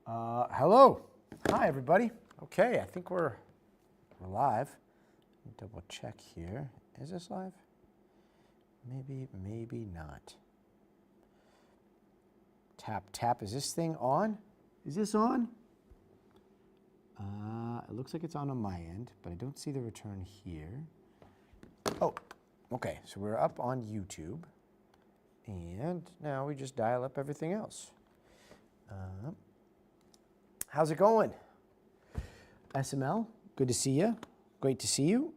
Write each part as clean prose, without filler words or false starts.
Hello. Hi, everybody. Okay, I think we're live. Double check here. Is this live? Maybe not. Tap. Is this thing on? Is this on? It looks like it's on my end, but I don't see the return here. Oh, okay. So we're up on YouTube, and now we just dial up everything else. How's it going? SML, good to see you. Great to see you.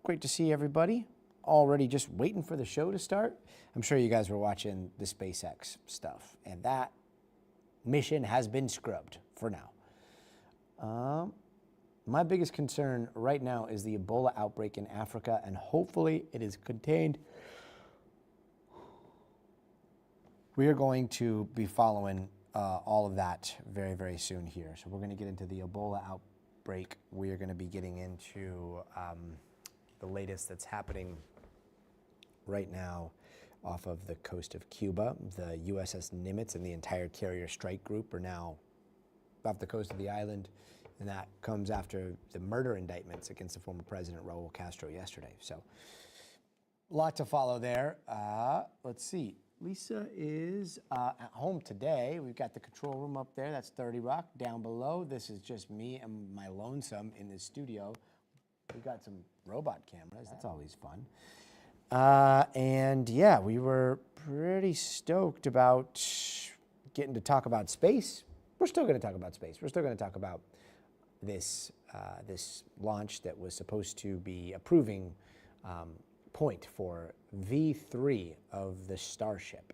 Great to see everybody. Already just waiting for the show to start. I'm sure you guys were watching the SpaceX stuff, and that mission has been scrubbed for now. My biggest concern right now is the Ebola outbreak in Africa, and hopefully it is contained. We are going to be following all of that very, very soon here. So we're going to get into the Ebola outbreak. We are going to be getting into the latest that's happening right now off of the coast of Cuba. The USS Nimitz and the entire carrier strike group are now off the coast of the island, and that comes after the murder indictments against the former president Raul Castro yesterday. So a lot to follow there. Let's see. Lisa is at home today. We've got the control room up there. That's 30 Rock. Down below, this is just me and my lonesome in the studio. We've got some robot cameras. That's always fun. And yeah, we were pretty stoked about getting to talk about space. We're still going to talk about space. We're still going to talk about this launch that was supposed to be a proving point for V3 of the Starship.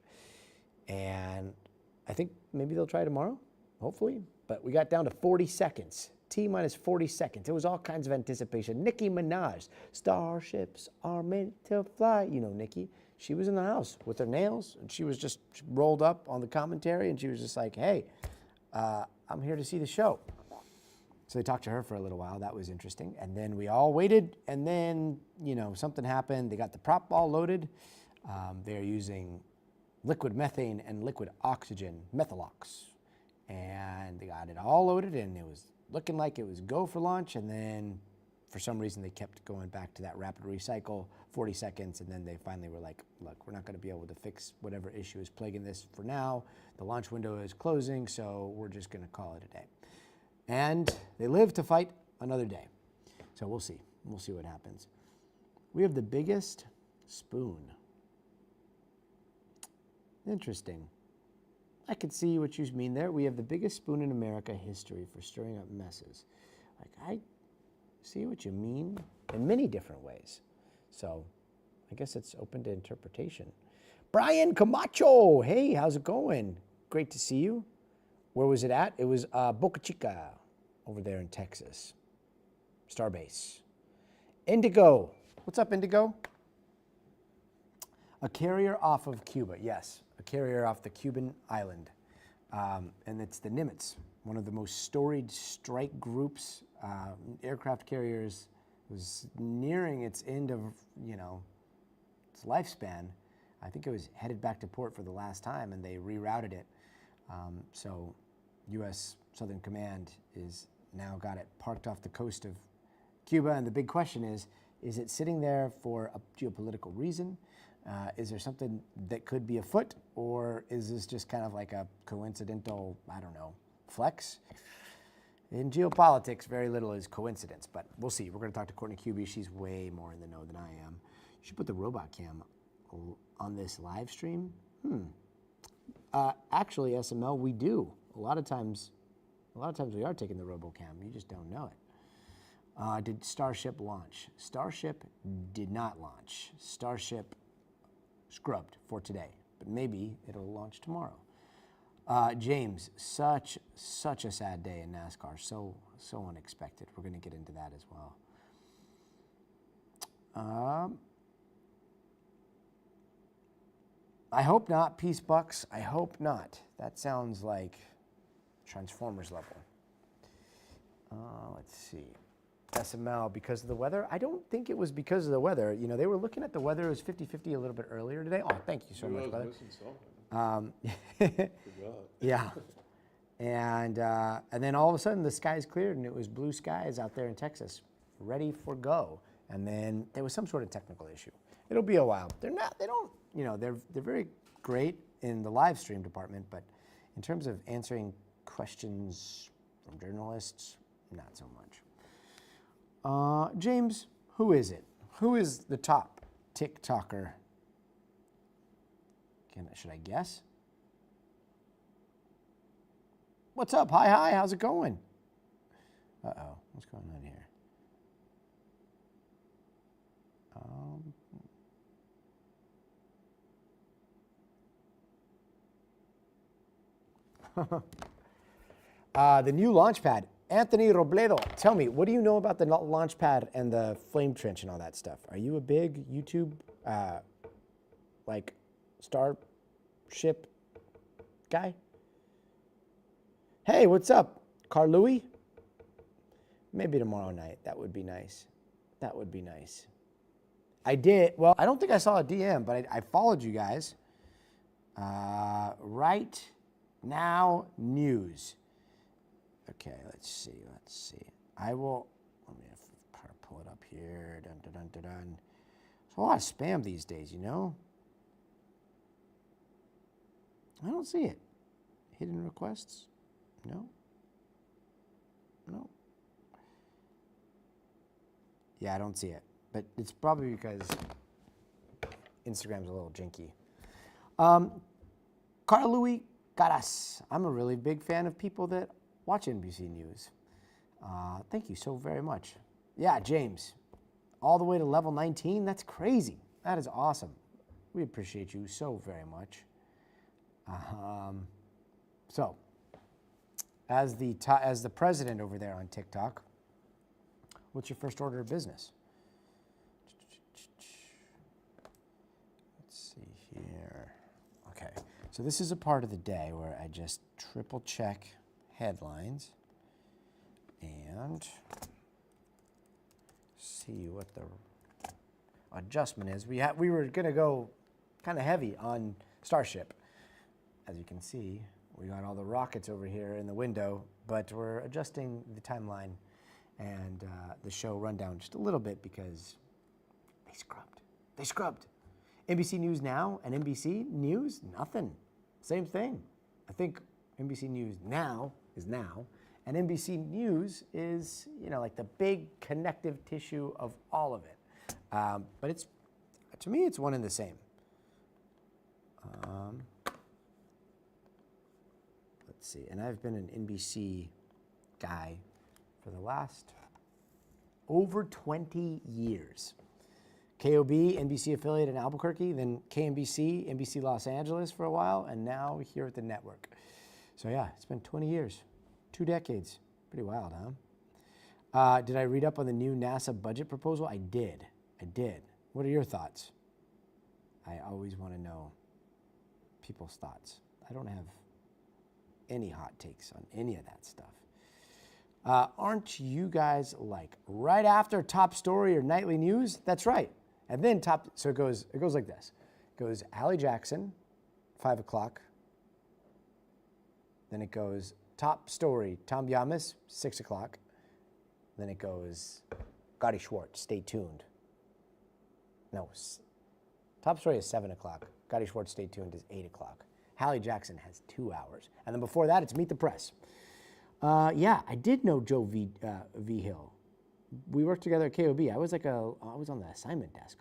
And I think maybe they'll try tomorrow, hopefully. But we got down to 40 seconds. T-minus 40 seconds. It was all kinds of anticipation. Nicki Minaj, starships are meant to fly. You know Nicki. She was in the house with her nails, and she was just rolled up on the commentary, and she was just like, hey, I'm here to see the show. So they talked to her for a little while. That was interesting. And then we all waited, and then, you know, something happened. They got the prop all loaded. They're using liquid methane and liquid oxygen, methalox. And they got it all loaded, and it was looking like it was go for launch. And then for some reason, they kept going back to that rapid recycle, 40 seconds. And then they finally were like, look, we're not going to be able to fix whatever issue is plaguing this for now. The launch window is closing, so we're just going to call it a day. And they live to fight another day. So we'll see. We'll see what happens. We have the biggest spoon. Interesting. I could see what you mean there. We have the biggest spoon in America history for stirring up messes. Like, I see what you mean in many different ways. So I guess it's open to interpretation. Brian Camacho. Hey, how's it going? Great to see you. Where was it at? It was Boca Chica over there in Texas. Starbase. Indigo. What's up, Indigo? A carrier off of Cuba. Yes, a carrier off the Cuban island. And it's the Nimitz, one of the most storied strike groups. Aircraft carriers was nearing its end of, you know, its lifespan. I think it was headed back to port for the last time, and they rerouted it. So U.S. Southern Command is now got it parked off the coast of Cuba, and the big question is it sitting there for a geopolitical reason? Is there something that could be afoot, or is this just kind of like a coincidental, I don't know, flex? In geopolitics, very little is coincidence, but we'll see. We're going to talk to Courtney Cuby. She's way more in the know than I am. You should put the robot cam on this live stream. Actually, SML, we do. A lot of times we are taking the RoboCam. You just don't know it. Did Starship launch? Starship did not launch. Starship scrubbed for today, but maybe it'll launch tomorrow. James, such a sad day in NASCAR. So unexpected. We're going to get into that as well. I hope not, Peace Bucks. I hope not. That sounds like Transformers level. Let's see. SML, because of the weather? I don't think it was because of the weather. You know, they were looking at the weather. It was 50-50 a little bit earlier today. Oh, thank you so much, brother. Yeah. And then all of a sudden the skies cleared and it was blue skies out there in Texas, ready for go. And then there was some sort of technical issue. It'll be a while. They're very great in the live stream department, but in terms of answering questions from journalists, not so much. James, who is it? Who is the top TikToker? Should I guess? What's up? Hi, how's it going? Uh-oh, what's going on here? The new launch pad. Anthony Robledo, tell me, what do you know about the launch pad and the flame trench and all that stuff? Are you a big YouTube, like, Starship guy? Hey, what's up, Carl Louis? Maybe tomorrow night. That would be nice. That would be nice. I did. Well, I don't think I saw a DM, but I followed you guys. Right Now News. Okay, let's see. I will, let me pull it up here. Dun, dun, dun, dun, dun. There's a lot of spam these days, you know? I don't see it. Hidden requests? No. Yeah, I don't see it. But it's probably because Instagram's a little jinky. Carl Louis Caras. I'm a really big fan of people that watch NBC News. Thank you so very much. Yeah, James, all the way to level 19. That's crazy. That is awesome. We appreciate you so very much. So, as the president over there on TikTok, what's your first order of business? Let's see here. Okay, so this is a part of the day where I just triple check headlines and see what the adjustment is. We were gonna go kind of heavy on Starship. As you can see, we got all the rockets over here in the window, but we're adjusting the timeline and the show rundown just a little bit because they scrubbed. NBC News Now and NBC News, nothing. Same thing. I think NBC News Now is now, and NBC News is, like the big connective tissue of all of it. But to me, it's one and the same. Let's see, and I've been an NBC guy for the last over 20 years. KOB, NBC affiliate in Albuquerque, then KNBC, NBC Los Angeles for a while, and now here at the network. So yeah, it's been 20 years, 2 decades. Pretty wild, huh? Did I read up on the new NASA budget proposal? I did. What are your thoughts? I always want to know people's thoughts. I don't have any hot takes on any of that stuff. Aren't you guys like right after top story or nightly news? That's right. And then so it goes like this. It goes Allie Jackson, 5 o'clock. Then it goes top story, Tom Yamas, 6 o'clock. Then it goes Gotti Schwartz, stay tuned. No, top story is 7 o'clock. Gotti Schwartz, stay tuned, is 8 o'clock. Hallie Jackson has 2 hours. And then before that, it's Meet the Press. Yeah, I did know Joe V. Hill. We worked together at KOB. I was on the assignment desk.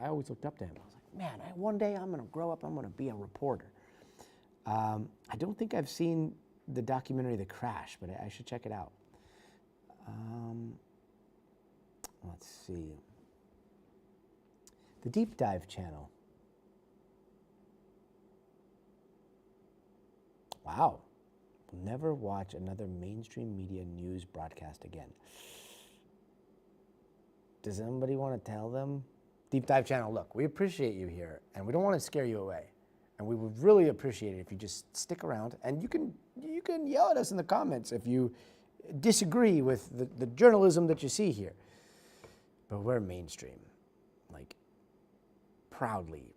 I always looked up to him. I was like, man, one day I'm gonna grow up, I'm gonna be a reporter. I don't think I've seen the documentary The Crash, but I should check it out. Let's see. The Deep Dive channel. Wow. Will never watch another mainstream media news broadcast again. Does anybody want to tell them? Deep Dive channel, look, we appreciate you here, and we don't want to scare you away. And we would really appreciate it if you just stick around, and you can yell at us in the comments if you disagree with the journalism that you see here. But we're mainstream, like proudly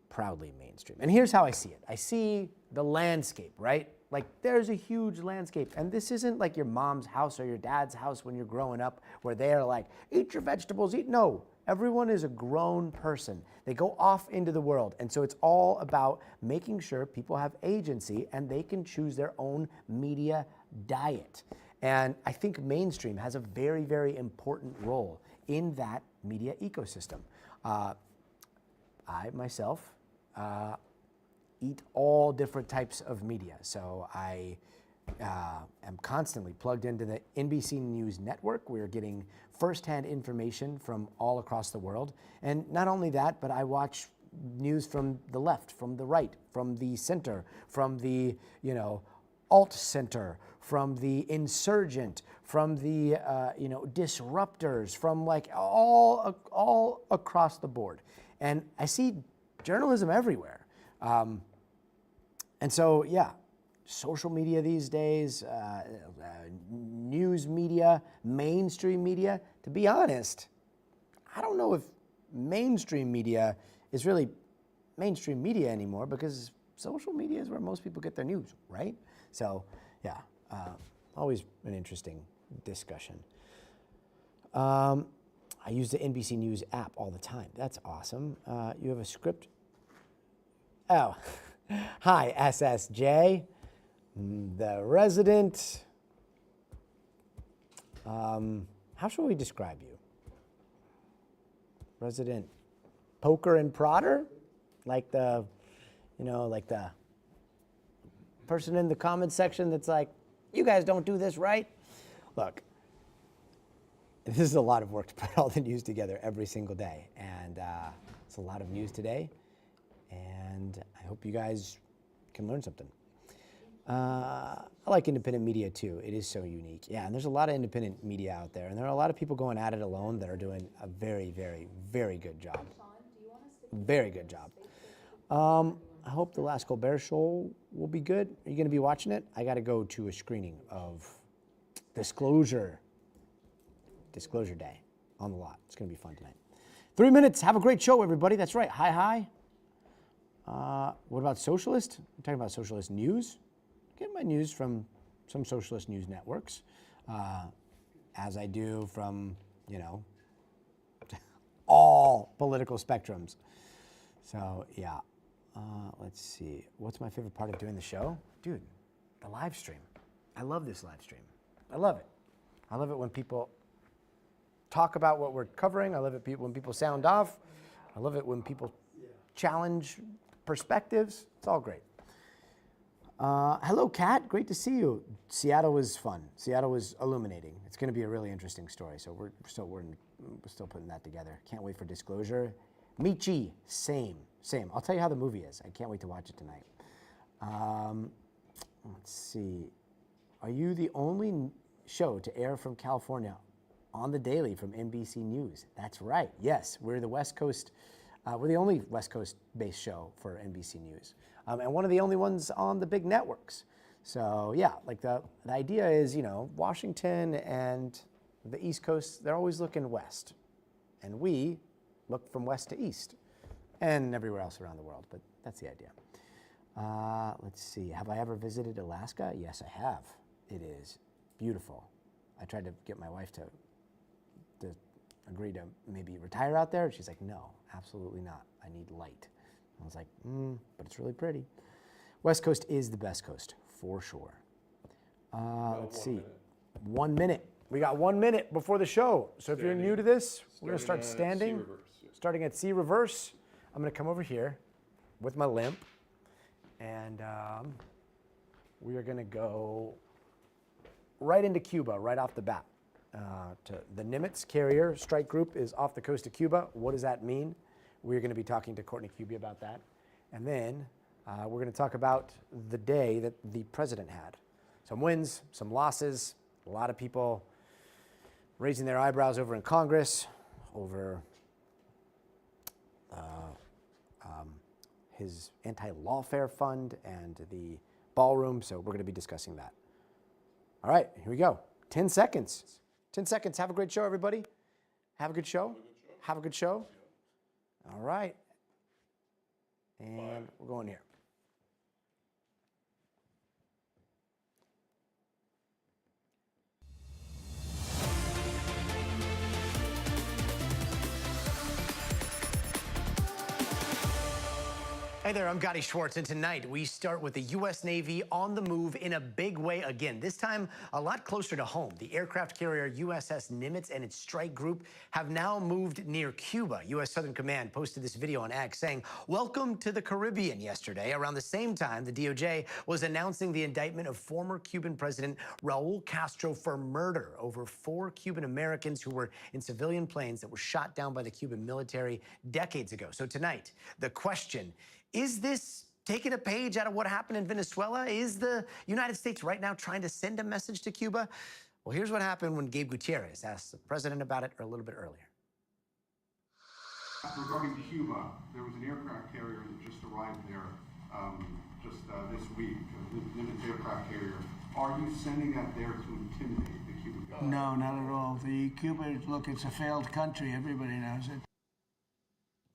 mainstream. And here's how I see it. I see the landscape, right? Like there's a huge landscape. And this isn't like your mom's house or your dad's house when you're growing up where they're like, eat your vegetables, eat. No, everyone is a grown person. They go off into the world. And so it's all about making sure people have agency and they can choose their own media diet. And I think mainstream has a very, very important role in that media ecosystem. I myself eat all different types of media. So I am constantly plugged into the NBC News network. We're getting firsthand information from all across the world. And not only that, but I watch news from the left, from the right, from the center, from the, alt center, from the insurgent, from the, disruptors, from like all across the board. And I see journalism everywhere. And so, yeah, social media these days, news media, mainstream media. To be honest, I don't know if mainstream media is really mainstream media anymore because social media is where most people get their news, right? So, yeah, always an interesting discussion. I use the NBC News app all the time. That's awesome. You have a script? Oh, hi, SSJ, the resident. How should we describe you? Resident poker and prodder? Like the, like the person in the comments section that's like, you guys don't do this right? Look, this is a lot of work to put all the news together every single day. And it's a lot of news today. And I hope you guys can learn something. I like independent media too. It is so unique. Yeah, and there's a lot of independent media out there. And there are a lot of people going at it alone that are doing a very, very, very good job. Very good job. I hope the last Colbert Show will be good. Are you going to be watching it? I got to go to a screening of Disclosure Day on the lot. It's going to be fun tonight. 3 minutes. Have a great show, everybody. That's right. Hi. What about socialist? I'm talking about socialist news. I get my news from some socialist news networks, as I do from, all political spectrums. So, yeah. Let's see. What's my favorite part of doing the show? Dude, the live stream. I love this live stream. I love it. I love it when people talk about what we're covering. I love it when people sound off. I love it when people challenge perspectives. It's all great. Hello, Kat. Great to see you. Seattle was fun. Seattle was illuminating. It's going to be a really interesting story. So we're still putting that together. Can't wait for Disclosure. Michi, same. I'll tell you how the movie is. I can't wait to watch it tonight. Let's see. Are you the only show to air from California on the daily from NBC News? That's right. Yes, we're the West Coast. We're the only West Coast-based show for NBC News, and one of the only ones on the big networks. So yeah, like the idea is, Washington and the East Coast, they're always looking west, and we look from west to east, and everywhere else around the world. But that's the idea. Let's see. Have I ever visited Alaska? Yes, I have. It is beautiful. I tried to get my wife to agree to maybe retire out there. She's like, no, absolutely not. I need light. I was like, but it's really pretty. West Coast is the best coast, for sure. Let's see. 1 minute. We got 1 minute before the show. So if you're new to this, we're going to start standing. Starting at C reverse. I'm going to come over here with my limp. And we are going to go right into Cuba right off the bat. To the Nimitz carrier strike group is off the coast of Cuba. What does that mean? We're going to be talking to Courtney Cubie about that. And then we're going to talk about the day that the president had. Some wins, some losses, a lot of people raising their eyebrows over in Congress over his anti-lawfare fund and the ballroom. So we're going to be discussing that. All right, here we go. 10 seconds. 10 seconds. Have a great show, everybody. Have a good show. Have a good show. All right. And we're going here. Hey there, I'm Gotti Schwartz, and tonight we start with the U.S. Navy on the move in a big way again, this time a lot closer to home. The aircraft carrier USS Nimitz and its strike group have now moved near Cuba. U.S. Southern Command posted this video on X saying, "Welcome to the Caribbean," yesterday. Around the same time, the DOJ was announcing the indictment of former Cuban President Raul Castro for murder over 4 Cuban Americans who were in civilian planes that were shot down by the Cuban military decades ago. So tonight, the question: is this taking a page out of what happened in Venezuela? Is the United States right now trying to send a message to Cuba? Well, here's what happened when Gabe Gutierrez asked the president about it a little bit earlier. Regarding Cuba, there was an aircraft carrier that just arrived there this week, the Nimitz aircraft carrier. Are you sending that there to intimidate the Cuban government? No, not at all. The Cuba, look, it's a failed country. Everybody knows it.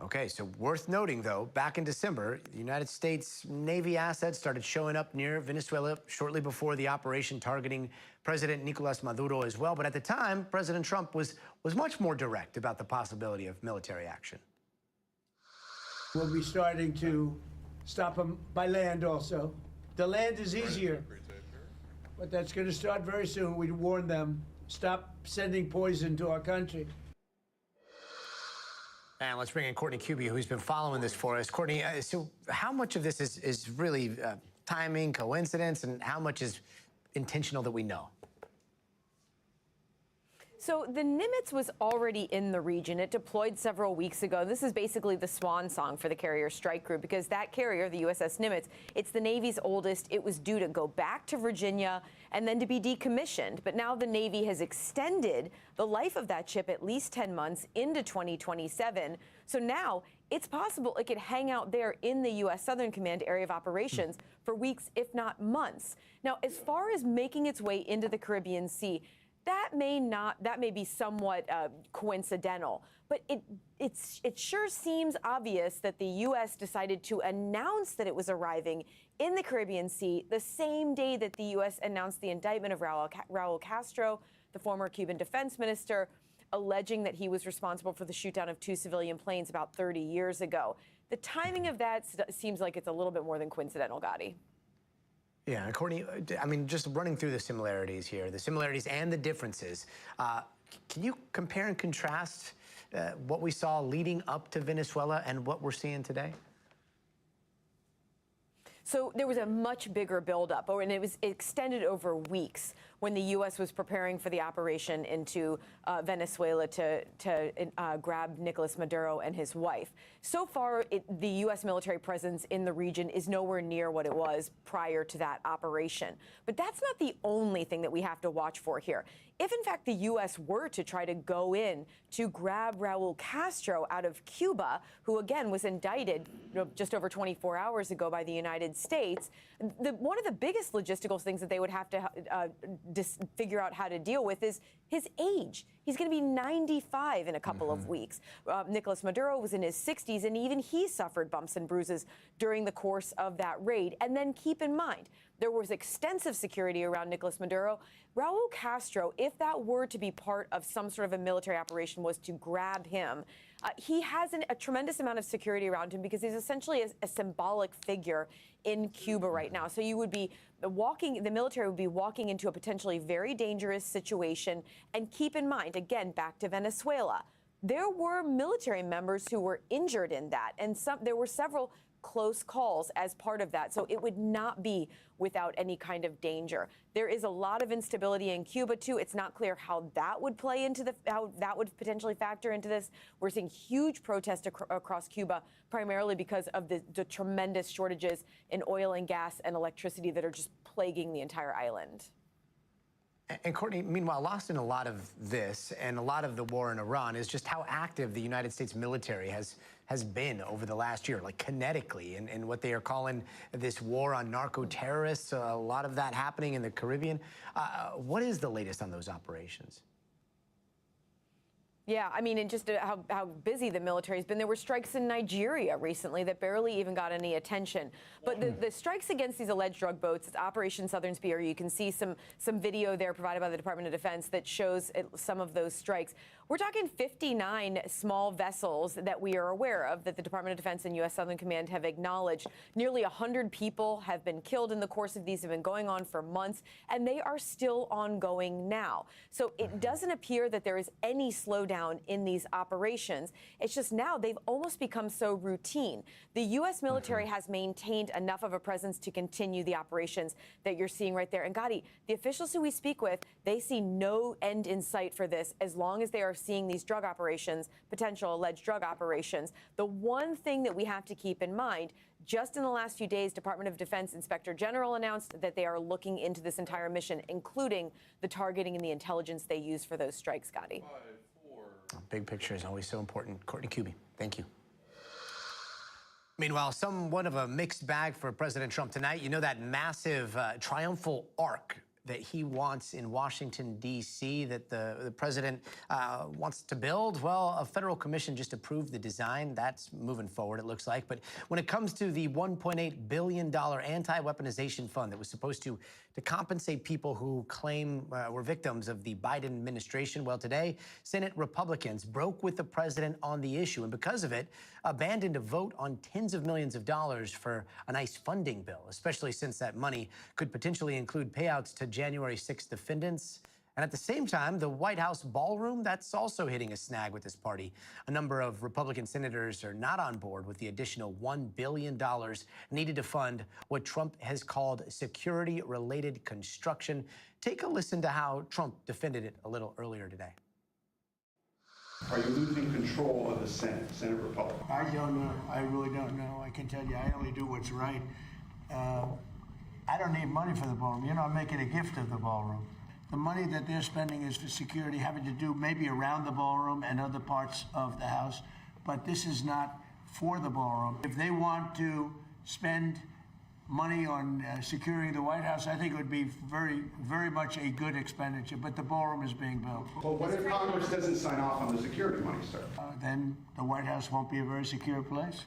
Okay, so worth noting, though, back in December, the United States Navy assets started showing up near Venezuela shortly before the operation targeting President Nicolas Maduro as well. But at the time, President Trump was much more direct about the possibility of military action. We'll be starting to stop them by land also. The land is easier, but that's going to start very soon. We warned them, stop sending poison to our country. And let's bring in Courtney Cubie, who's been following this for us. Courtney, so how much of this is really timing, coincidence, and how much is intentional that we know? So the Nimitz was already in the region. It deployed several weeks ago. This is basically the swan song for the carrier strike group, because that carrier, the USS Nimitz, it's the Navy's oldest. It was due to go back to Virginia and then to be decommissioned. But now the Navy has extended the life of that ship at least 10 months into 2027. So now it's possible it could hang out there in the U.S. Southern Command area of operations for weeks, if not months. Now, as far as making its way into the Caribbean Sea, that may be somewhat coincidental, but it sure seems obvious that the U.S. decided to announce that it was arriving in the Caribbean Sea the same day that the U.S. announced the indictment of Raul Castro, the former Cuban defense minister, alleging that he was responsible for the shootdown of 2 civilian planes about 30 years ago. The timing of that seems like it's a little bit more than coincidental, Gotti. Yeah, Courtney, I mean, just running through the similarities here, the similarities and the differences. Can you compare and contrast what we saw leading up to Venezuela and what we're seeing today? So there was a much bigger buildup, and it was extended over weeks when the U.S. was preparing for the operation into Venezuela to grab Nicolas Maduro and his wife. So far, the U.S. military presence in the region is nowhere near what it was prior to that operation. But that's not the only thing that we have to watch for here. If, in fact, the U.S. were to try to go in to grab Raul Castro out of Cuba, who, again, was indicted just over 24 hours ago by the United States, one of the biggest logistical things that they would have to figure out how to deal with is his age. He's going to be 95 in a couple of weeks. Nicolas Maduro was in his 60s, and even he suffered bumps and bruises during the course of that raid. And then keep in mind, there was extensive security around Nicolas Maduro. Raul Castro, if that were to be part of some sort of a military operation, was to grab him, he has a tremendous amount of security around him because he's essentially a symbolic figure in Cuba right now. So you would be the military would be walking into a potentially very dangerous situation. And keep in mind, again, back to Venezuela, there were military members who were injured in that, and there were several close calls as part of that. So it would not be without any kind of danger. There is a lot of instability in Cuba, too. It's not clear how that would play into how that would potentially factor into this. We're seeing huge protests across Cuba, primarily because of the tremendous shortages in oil and gas and electricity that are just plaguing the entire island. And Courtney, meanwhile, lost in a lot of this and a lot of the war in Iran is just how active the United States military has been over the last year, like kinetically, and what they are calling this war on narco-terrorists, a lot of that happening in the Caribbean. What is the latest on those operations? Yeah, I mean, and just how busy the military has been. There were strikes in Nigeria recently that barely even got any attention. But the strikes against these alleged drug boats, it's Operation Southern Spear. You can see some video there provided by the Department of Defense that shows some of those strikes. We're talking 59 small vessels that we are aware of that the Department of Defense and U.S. Southern Command have acknowledged. Nearly 100 people have been killed in the course of these, have been going on for months, and they are still ongoing now. So it doesn't appear that there is any slowdown in these operations. It's just now they've almost become so routine. The U.S. military has maintained enough of a presence to continue the operations that you're seeing right there. And Gadi, the officials who we speak with, they see no end in sight for this as long as they are seeing these drug operations, potential alleged drug operations. The one thing that we have to keep in mind, just in the last few days, Department of Defense Inspector General announced that they are looking into this entire mission, including the targeting and the intelligence they use for those strikes, Gadi. Big picture is always so important. Courtney Kuby, thank you. Meanwhile, somewhat of a mixed bag for President Trump tonight. You know that massive triumphal arc that he wants in Washington, D.C., that the president wants to build? Well, a federal commission just approved the design. That's moving forward, it looks like. But when it comes to the $1.8 billion anti-weaponization fund that was supposed to compensate people who claim were victims of the Biden administration, well, today, Senate Republicans broke with the president on the issue, and because of it, abandoned a vote on tens of millions of dollars for a nice funding bill, especially since that money could potentially include payouts to January 6th defendants. And at the same time, the White House ballroom, that's also hitting a snag with this party. A number of Republican senators are not on board with the additional $1 billion needed to fund what Trump has called security-related construction. Take a listen to how Trump defended it a little earlier today. Are you losing control of the Senate Republican? I don't know. I really don't know. I can tell you, I only do what's right. I don't need money for the ballroom. You know, I'm making a gift of the ballroom. The money that they're spending is for security, having to do maybe around the ballroom and other parts of the house, but this is not for the ballroom. If they want to spend money on securing the White House, I think it would be very, very much a good expenditure, but the ballroom is being built. Well, what if Congress doesn't sign off on the security money, sir? Then the White House won't be a very secure place.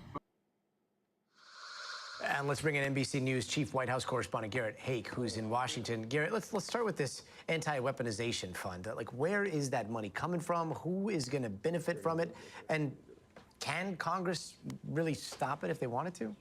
And let's bring in NBC News Chief White House Correspondent Garrett Haake, who's in Washington. Garrett, let's start with this anti-weaponization fund. Like, where is that money coming from? Who is going to benefit from it? And can Congress really stop it if they wanted to?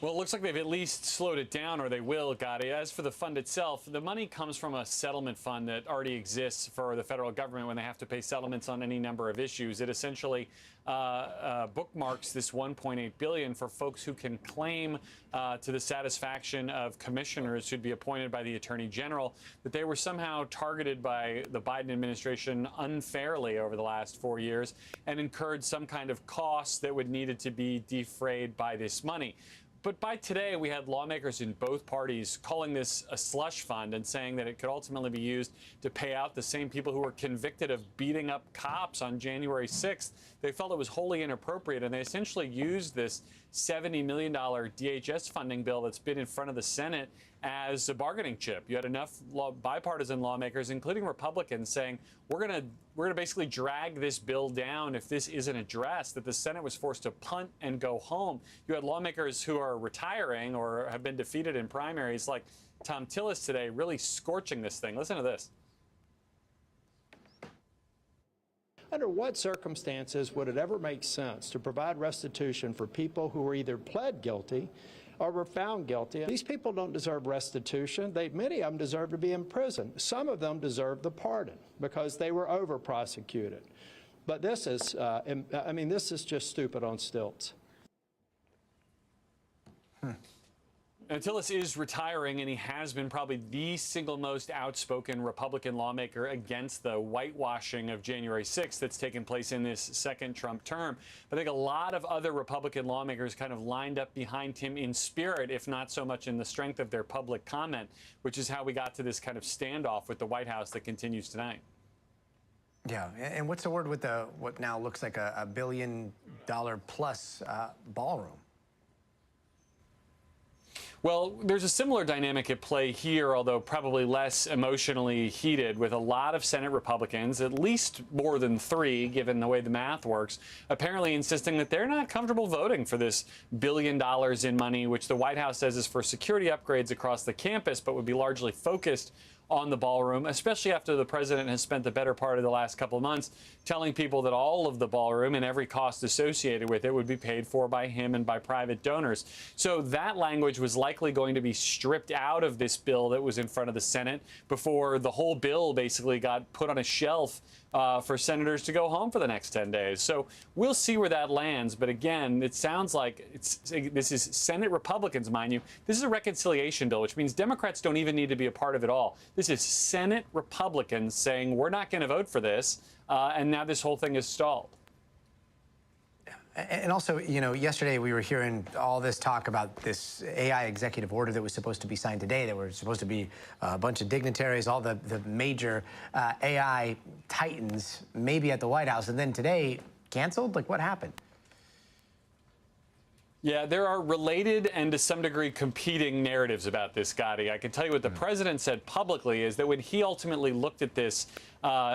Well, it looks like they've at least slowed it down, or they will, Gadi. As for the fund itself, the money comes from a settlement fund that already exists for the federal government when they have to pay settlements on any number of issues. It essentially bookmarks this $1.8 billion for folks who can claim to the satisfaction of commissioners who'd be appointed by the Attorney General that they were somehow targeted by the Biden administration unfairly over the last 4 years and incurred some kind of costs that would needed to be defrayed by this money. But by today, we had lawmakers in both parties calling this a slush fund and saying that it could ultimately be used to pay out the same people who were convicted of beating up cops on January 6th. They felt it was wholly inappropriate, and they essentially used this $70 million DHS funding bill that's been in front of the Senate as a bargaining chip. You had enough bipartisan lawmakers, including Republicans, saying we're gonna basically drag this bill down if this isn't addressed, that the Senate was forced to punt and go home. You had lawmakers who are retiring or have been defeated in primaries like Tom Tillis today really scorching this thing. Listen to this. Under what circumstances would it ever make sense to provide restitution for people who were either pled guilty or were found guilty? These people don't deserve restitution. Many of them deserve to be in prison. Some of them deserve the pardon because they were over-prosecuted. But this is, I mean, this is just stupid on stilts. Tillis is retiring, and he has been probably the single most outspoken Republican lawmaker against the whitewashing of January 6th that's taken place in this second Trump term. I think a lot of other Republican lawmakers kind of lined up behind him in spirit, if not so much in the strength of their public comment, which is how we got to this kind of standoff with the White House that continues tonight. Yeah, and what's the word with the what now looks like a $1 billion plus ballroom? Well, there's a similar dynamic at play here, although probably less emotionally heated, with a lot of Senate Republicans, at least more than 3, given the way the math works, apparently insisting that they're not comfortable voting for this $1 billion in money, which the White House says is for security upgrades across the campus, but would be largely focused on the ballroom, especially after the president has spent the better part of the last couple of months telling people that all of the ballroom and every cost associated with it would be paid for by him and by private donors. So that language was likely going to be stripped out of this bill that was in front of the Senate before the whole bill basically got put on a shelf for senators to go home for the next 10 days. So we'll see where that lands. But again, it sounds like this is Senate Republicans, mind you. This is a reconciliation bill, which means Democrats don't even need to be a part of it all. This is Senate Republicans saying we're not going to vote for this. And now this whole thing is stalled. And also, you know, yesterday we were hearing all this talk about this AI executive order that was supposed to be signed today. There were supposed to be a bunch of dignitaries, all the major AI titans, maybe at the White House. And then today, canceled? Like, what happened? Yeah, there are related and to some degree competing narratives about this, Gotti. I can tell you what the president said publicly is that when he ultimately looked at this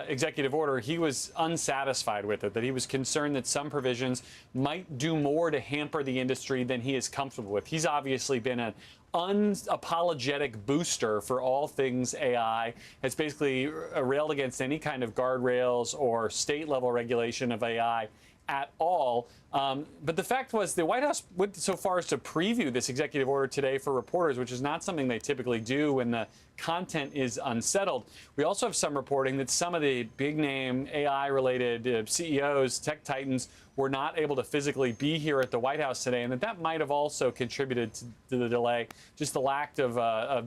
executive order, he was unsatisfied with it, that he was concerned that some provisions might do more to hamper the industry than he is comfortable with. He's obviously been an unapologetic booster for all things AI, has basically railed against any kind of guardrails or state-level regulation of AI at all. But the fact was the White House went so far as to preview this executive order today for reporters, which is not something they typically do when the content is unsettled. We also have some reporting that some of the big name AI-related CEOs, tech titans, were not able to physically be here at the White House today, and that might have also contributed to the delay, just the lack of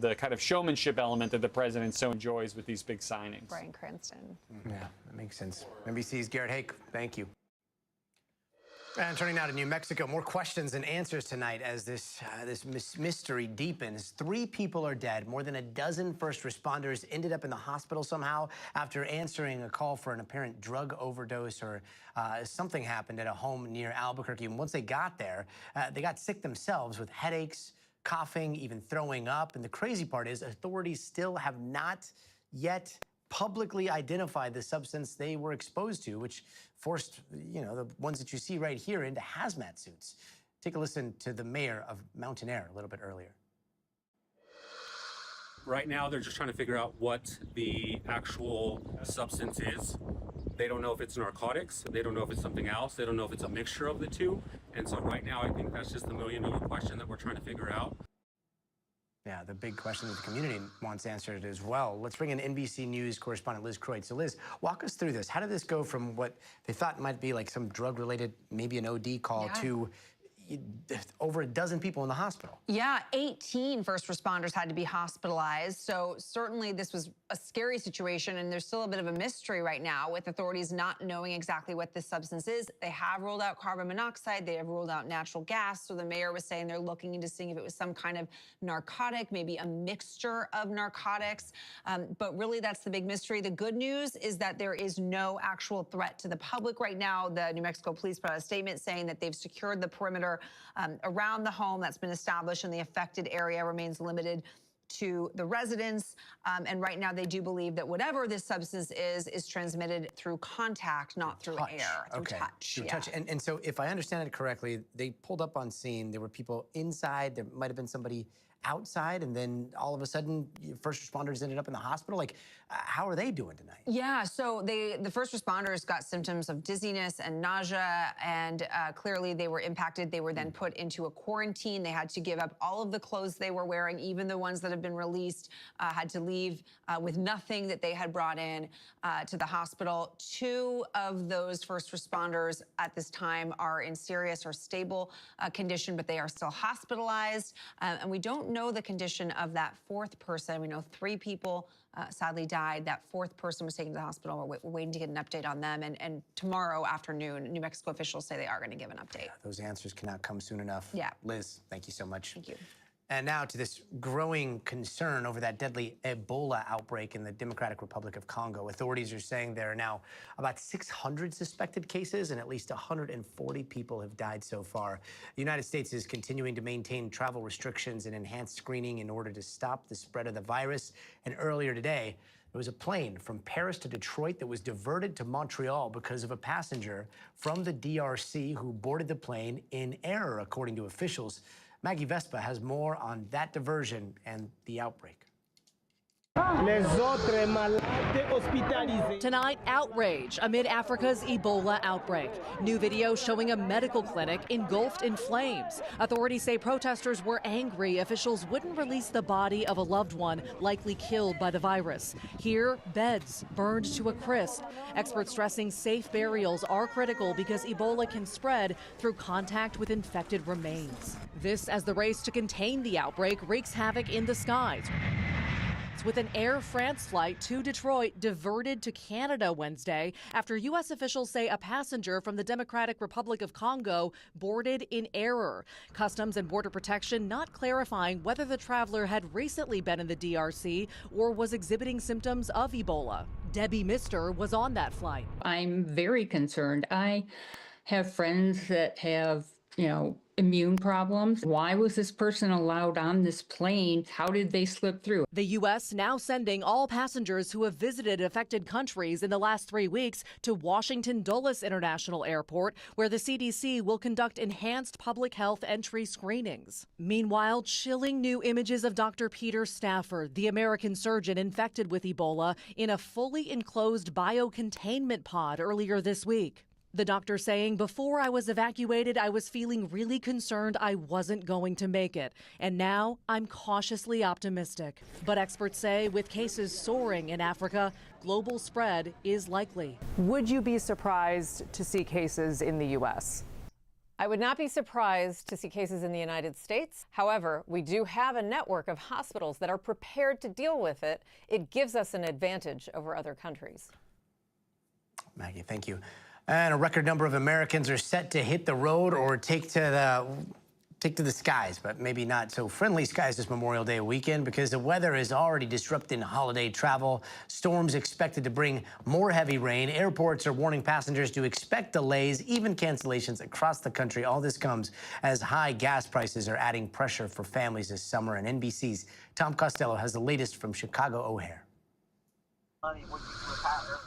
the kind of showmanship element that the president so enjoys with these big signings. Bryan Cranston. Yeah, that makes sense. NBC's Garrett Hake, thank you. And turning now to New Mexico, more questions and answers tonight as this mystery deepens. 3 people are dead. More than a dozen first responders ended up in the hospital somehow after answering a call for an apparent drug overdose or something happened at a home near Albuquerque. And once they got there, they got sick themselves with headaches, coughing, even throwing up. And the crazy part is authorities still have not yet publicly identified the substance they were exposed to, which forced, you know, the ones that you see right here into hazmat suits. Take a listen to the mayor of Mountain Air a little bit earlier. Right now, they're just trying to figure out what the actual substance is. They don't know if it's narcotics. They don't know if it's something else. They don't know if it's a mixture of the two. And so right now, I think that's just the million-dollar question that we're trying to figure out. Yeah, the big question that the community wants answered as well. Let's bring in NBC News correspondent Liz Croyd. So Liz, walk us through this. How did this go from what they thought might be like some drug-related, maybe an OD call, to over a dozen people in the hospital? Yeah, 18 first responders had to be hospitalized. So certainly this was a scary situation, and there's still a bit of a mystery right now with authorities not knowing exactly what this substance is. They have ruled out carbon monoxide. They have ruled out natural gas. So the mayor was saying they're looking into seeing if it was some kind of narcotic, maybe a mixture of narcotics. But really, that's the big mystery. The good news is that there is no actual threat to the public right now. The New Mexico police put out a statement saying that they've secured the perimeter around the home that's been established, and the affected area remains limited to the residents. And right now they do believe that whatever this substance is transmitted through contact, not through air, through touch. Through touch. And so if I understand it correctly, they pulled up on scene. There were people inside. There might have been somebody outside, and then all of a sudden first responders ended up in the hospital. Like, how are they doing tonight? Yeah, so the first responders got symptoms of dizziness and nausea, and clearly they were impacted. They were then put into a quarantine. They had to give up all of the clothes they were wearing. Even the ones that have been released had to leave with nothing that they had brought in to the hospital. 2 of those first responders at this time are in serious or stable condition, but they are still hospitalized. And we don't know the condition of that 4th person. We know 3 people sadly died. That 4th person was taken to the hospital. We're waiting to get an update on them. And tomorrow afternoon, New Mexico officials say they are going to give an update. Yeah, those answers cannot come soon enough. Yeah. Liz, thank you so much. Thank you. And now to this growing concern over that deadly Ebola outbreak in the Democratic Republic of Congo. Authorities are saying there are now about 600 suspected cases and at least 140 people have died so far. The United States is continuing to maintain travel restrictions and enhanced screening in order to stop the spread of the virus. And earlier today, there was a plane from Paris to Detroit that was diverted to Montreal because of a passenger from the DRC who boarded the plane in error, according to officials. Maggie Vespa has more on that diversion and the outbreak. Tonight, outrage amid Africa's Ebola outbreak. New video showing a medical clinic engulfed in flames. Authorities say protesters were angry officials wouldn't release the body of a loved one likely killed by the virus. Here, beds burned to a crisp. Experts stressing safe burials are critical because Ebola can spread through contact with infected remains. This as the race to contain the outbreak wreaks havoc in the skies, with an Air France flight to Detroit diverted to Canada Wednesday after U.S. officials say a passenger from the Democratic Republic of Congo boarded in error. Customs and Border Protection not clarifying whether the traveler had recently been in the DRC or was exhibiting symptoms of Ebola. Debbie Mister was on that flight. I'm very concerned. I have friends that have, immune problems. Why was this person allowed on this plane? How did they slip through? The U.S. now sending all passengers who have visited affected countries in the last 3 weeks to Washington Dulles International Airport, where the CDC will conduct enhanced public health entry screenings. Meanwhile, chilling new images of Dr. Peter Stafford, the American surgeon infected with Ebola, in a fully enclosed biocontainment pod earlier this week. The doctor saying, before I was evacuated, I was feeling really concerned I wasn't going to make it. And now I'm cautiously optimistic. But experts say with cases soaring in Africa, global spread is likely. Would you be surprised to see cases in the U.S.? I would not be surprised to see cases in the United States. However, we do have a network of hospitals that are prepared to deal with it. It gives us an advantage over other countries. Maggie, thank you. And a record number of Americans are set to hit the road or take to the skies, but maybe not so friendly skies this Memorial Day weekend because the weather is already disrupting holiday travel. Storms expected to bring more heavy rain. Airports are warning passengers to expect delays, even cancellations across the country. All this comes as high gas prices are adding pressure for families this summer. And NBC's Tom Costello has the latest from Chicago O'Hare.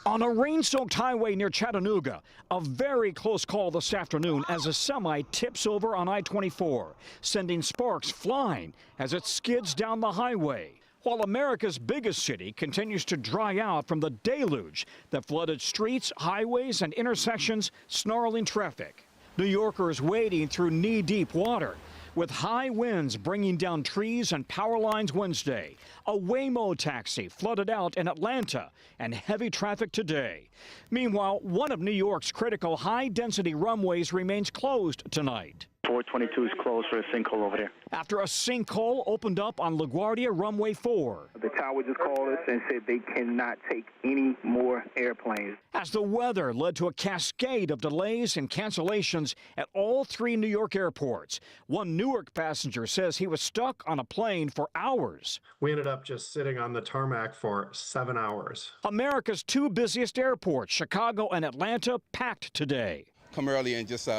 On a rain-soaked highway near Chattanooga, a very close call this afternoon as a semi tips over on I-24, sending sparks flying as it skids down the highway. While America's biggest city continues to dry out from the deluge that flooded streets, highways, and intersections, snarling traffic. New Yorkers wading through knee-deep water, with high winds bringing down trees and power lines Wednesday. A Waymo taxi flooded out in Atlanta and heavy traffic today. Meanwhile, one of New York's critical high-density runways remains closed tonight. 422 is closed for a sinkhole over there. After a sinkhole opened up on LaGuardia Runway 4. The tower just called us and said they cannot take any more airplanes. As the weather led to a cascade of delays and cancellations at all 3 New York airports. One Newark passenger says he was stuck on a plane for hours. We ended up just sitting on the tarmac for 7 hours. America's 2 busiest airports, Chicago and Atlanta, packed today. Come early and just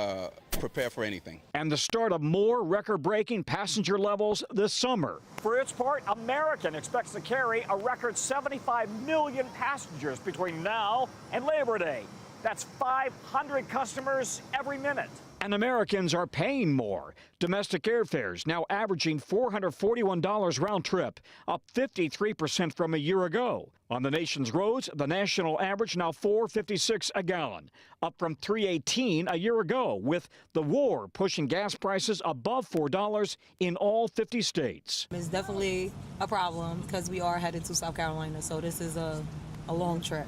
prepare for anything. And the start of more record-breaking passenger levels this summer. For its part, American expects to carry a record 75 million passengers between now and Labor Day. That's 500 customers every minute. And Americans are paying more. Domestic airfares now averaging $441 round trip, up 53% from a year ago. On the nation's roads, the national average now $4.56 a gallon, up from $3.18 a year ago, with the war pushing gas prices above $4 in all 50 states. It's definitely a problem because we are headed to South Carolina, so this is a long trip.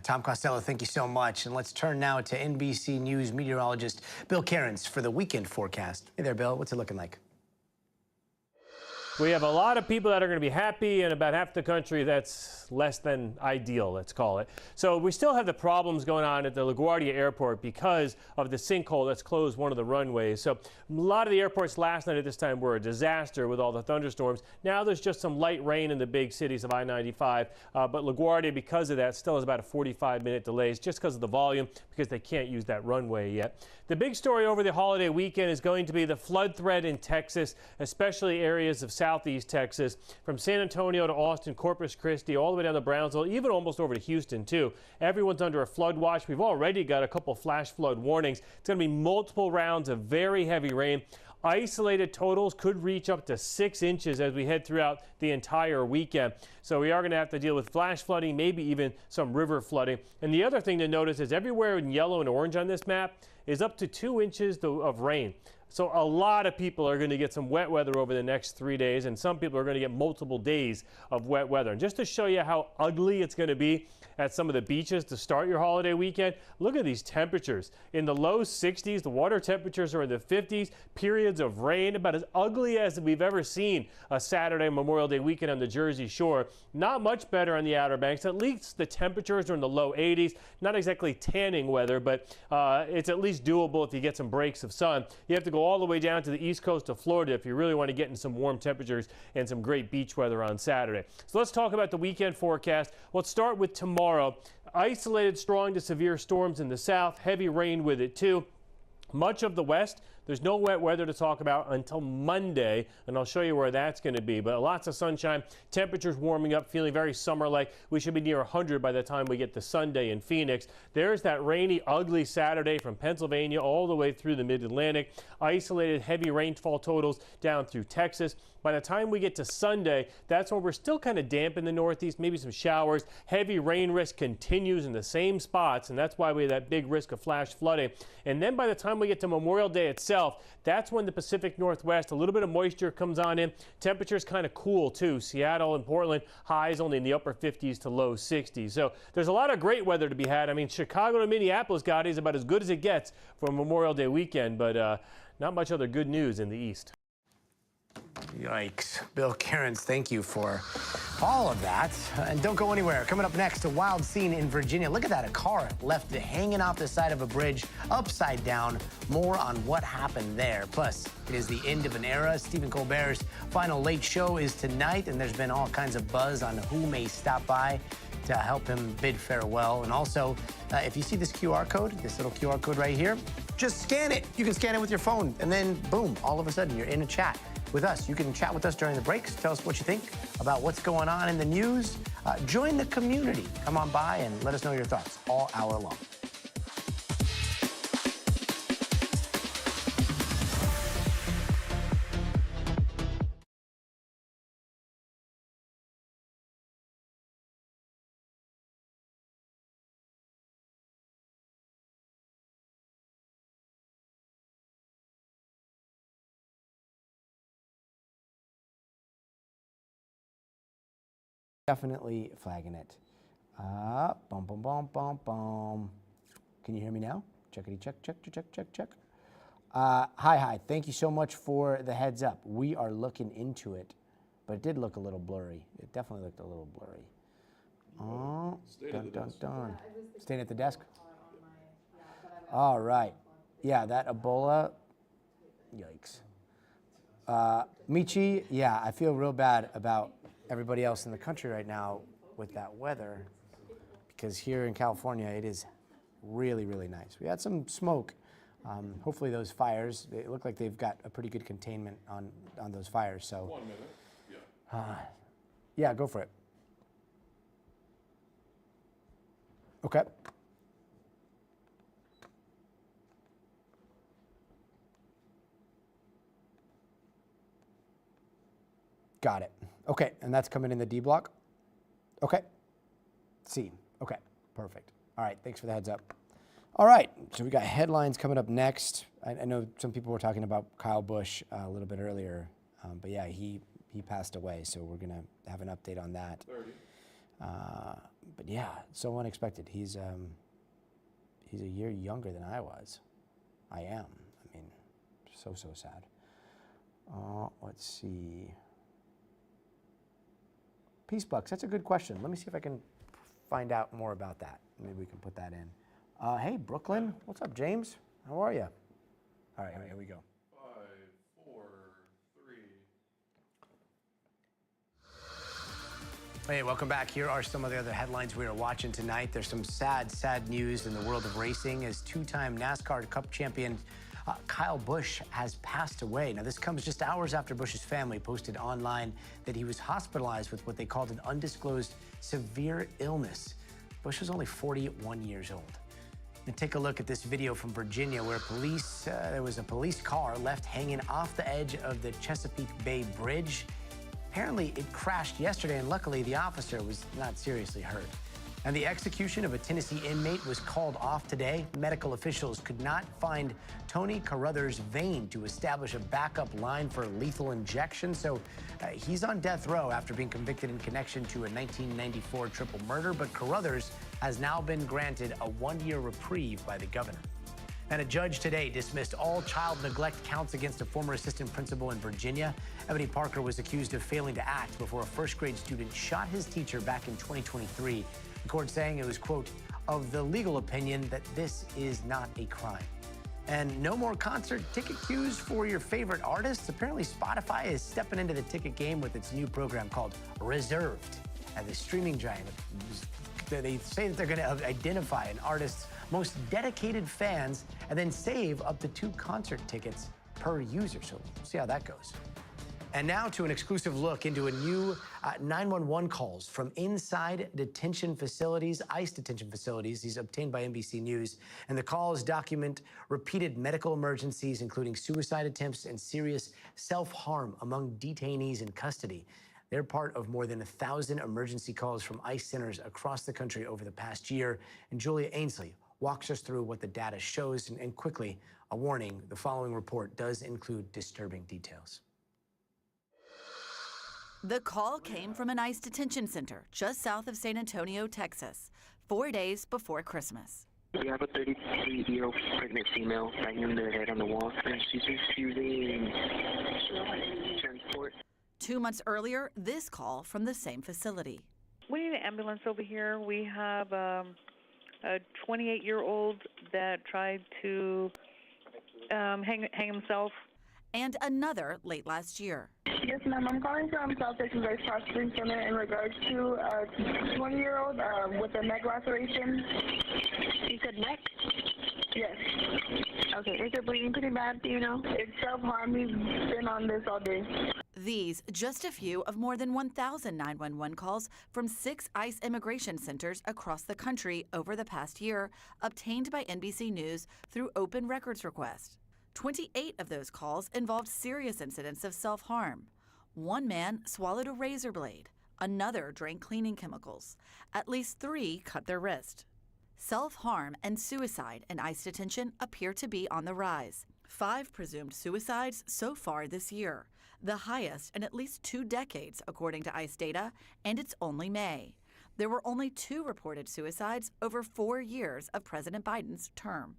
Tom Costello, thank you so much. And let's turn now to NBC News meteorologist Bill Cairns for the weekend forecast. Hey there, Bill. What's it looking like? We have a lot of people that are going to be happy, and about half the country that's less than ideal, let's call it. So we still have the problems going on at the LaGuardia Airport because of the sinkhole that's closed one of the runways. So a lot of the airports last night at this time were a disaster with all the thunderstorms. Now there's just some light rain in the big cities of I-95, but LaGuardia, because of that, still has about a 45-minute delays just because of the volume, because they can't use that runway yet. The big story over the holiday weekend is going to be the flood threat in Texas, especially areas of southeast Texas, from San Antonio to Austin, Corpus Christi, all the way down to Brownsville, even almost over to Houston, too. Everyone's under a flood watch. We've already got a couple flash flood warnings. It's going to be multiple rounds of very heavy rain. Isolated totals could reach up to 6 inches as we head throughout the entire weekend. So we are going to have to deal with flash flooding, maybe even some river flooding. And the other thing to notice is everywhere in yellow and orange on this map is up to 2 inches of rain. So a lot of people are going to get some wet weather over the next 3 days, and some people are going to get multiple days of wet weather. And just to show you how ugly it's going to be at some of the beaches to start your holiday weekend, look at these temperatures. In the low 60s, the water temperatures are in the 50s, periods of rain, about as ugly as we've ever seen a Saturday Memorial Day weekend on the Jersey Shore. Not much better on the Outer Banks. At least the temperatures are in the low 80s. Not exactly tanning weather, but it's at least doable if you get some breaks of sun. You have to go all the way down to the east coast of Florida if you really want to get in some warm temperatures and some great beach weather on Saturday. So let's talk about the weekend forecast. Let's start with tomorrow. Isolated strong to severe storms in the south, heavy rain with it too. Much of the west, there's no wet weather to talk about until Monday, and I'll show you where that's going to be. But lots of sunshine, temperatures warming up, feeling very summer-like. We should be near 100 by the time we get to Sunday in Phoenix. There's that rainy, ugly Saturday from Pennsylvania all the way through the mid-Atlantic. Isolated heavy rainfall totals down through Texas. By the time we get to Sunday, that's when we're still kind of damp in the Northeast, maybe some showers. Heavy rain risk continues in the same spots, and that's why we have that big risk of flash flooding. And then by the time we get to Memorial Day itself, that's when the Pacific Northwest, a little bit of moisture comes on in. Temperatures kind of cool too. Seattle and Portland, highs only in the upper 50s to low 60s. So there's a lot of great weather to be had. I mean, Chicago to Minneapolis, Gotti, is about as good as it gets for Memorial Day weekend, but not much other good news in the East. Yikes. Bill Cairns, thank you for all of that. And don't go anywhere. Coming up next, a wild scene in Virginia. Look at that, a car left hanging off the side of a bridge, upside down. More on what happened there. Plus, it is the end of an era. Stephen Colbert's final late show is tonight, and there's been all kinds of buzz on who may stop by to help him bid farewell. And also, if you see this QR code, this little QR code right here, just scan it. You can scan it with your phone, and then boom, all of a sudden you're in a chat with us. You can chat with us during the breaks. Tell us what you think about what's going on in the news. Join the community. Come on by and let us know your thoughts all hour long. Definitely flagging it. Bum, bum, bum, bum, bum. Can you hear me now? Checkity, check, check, check, check, check. Hi. Thank you so much for the heads up. We are looking into it, but it did look a little blurry. It definitely looked a little blurry. Oh, dun. Staying at the desk? All right. Yeah, that Ebola. Yikes. Michi, yeah, I feel real bad about everybody else in the country right now with that weather, because here in California it is really, really nice. We had some smoke. Hopefully those fires, they look like they've got a pretty good containment on those fires. So 1 minute, yeah. Yeah, go for it. Okay. Got it. Okay, and that's coming in the D block? Okay. C. Okay, perfect. All right, thanks for the heads up. All right, so we got headlines coming up next. I know some people were talking about Kyle Busch a little bit earlier, but yeah, he passed away, so we're going to have an update on that. 30. But yeah, so unexpected. He's a year younger than I was. I am. I mean, so sad. Let's see. Peace Bucks, that's a good question. Let me see if I can find out more about that. Maybe we can put that in. Hey, Brooklyn. What's up, James? How are you? All right, here we go. 5, 4, 3. Hey, welcome back. Here are some of the other headlines we are watching tonight. There's some sad news in the world of racing as two-time NASCAR Cup champion Kyle Busch has passed away. Now, this comes just hours after Busch's family posted online that he was hospitalized with what they called an undisclosed severe illness. Busch was only 41 years old. And take a look at this video from Virginia where there was a police car left hanging off the edge of the Chesapeake Bay Bridge. Apparently, it crashed yesterday, and luckily, the officer was not seriously hurt. And the execution of a Tennessee inmate was called off today. Medical officials could not find Tony Carruthers' vein to establish a backup line for lethal injection, so he's on death row after being convicted in connection to a 1994 triple murder, but Carruthers has now been granted a one-year reprieve by the governor. And a judge today dismissed all child neglect counts against a former assistant principal in Virginia. Ebony Parker was accused of failing to act before a first-grade student shot his teacher back in 2023. The court saying it was, quote, of the legal opinion that this is not a crime. And no more concert ticket queues for your favorite artists. Apparently, Spotify is stepping into the ticket game with its new program called Reserved. And the streaming giant, they say that they're going to identify an artist's most dedicated fans and then save up to 2 concert tickets per user. So we'll see how that goes. And now to an exclusive look into a new 911 calls from inside detention facilities, ICE detention facilities. These obtained by NBC News. And the calls document repeated medical emergencies, including suicide attempts and serious self-harm among detainees in custody. They're part of more than 1,000 emergency calls from ICE centers across the country over the past year. And Julia Ainsley walks us through what the data shows. And quickly, a warning, the following report does include disturbing details. The call came from an ICE detention center just south of San Antonio, Texas, 4 days before Christmas. We have a 33-year-old pregnant female banging their head on the wall, and she's refusing transport. 2 months earlier, this call from the same facility. We need an ambulance over here. We have a 28-year-old that tried to hang himself. And another late last year. Yes, ma'am. I'm calling from South Texas Rice Processing Center in regards to a 20-year-old with a neck laceration. You said neck? Yes. Okay. Is it bleeding pretty bad? Do you know? It's self-harm. He's been on this all day. These just a few of more than 1,000 911 calls from 6 ICE immigration centers across the country over the past year, obtained by NBC News through open records request. 28 of those calls involved serious incidents of self-harm. One man swallowed a razor blade. Another drank cleaning chemicals. At least 3 cut their wrist. Self-harm and suicide in ICE detention appear to be on the rise. 5 presumed suicides so far this year, the highest in at least 2 decades, according to ICE data, and it's only May. There were only 2 reported suicides over 4 years of President Biden's term.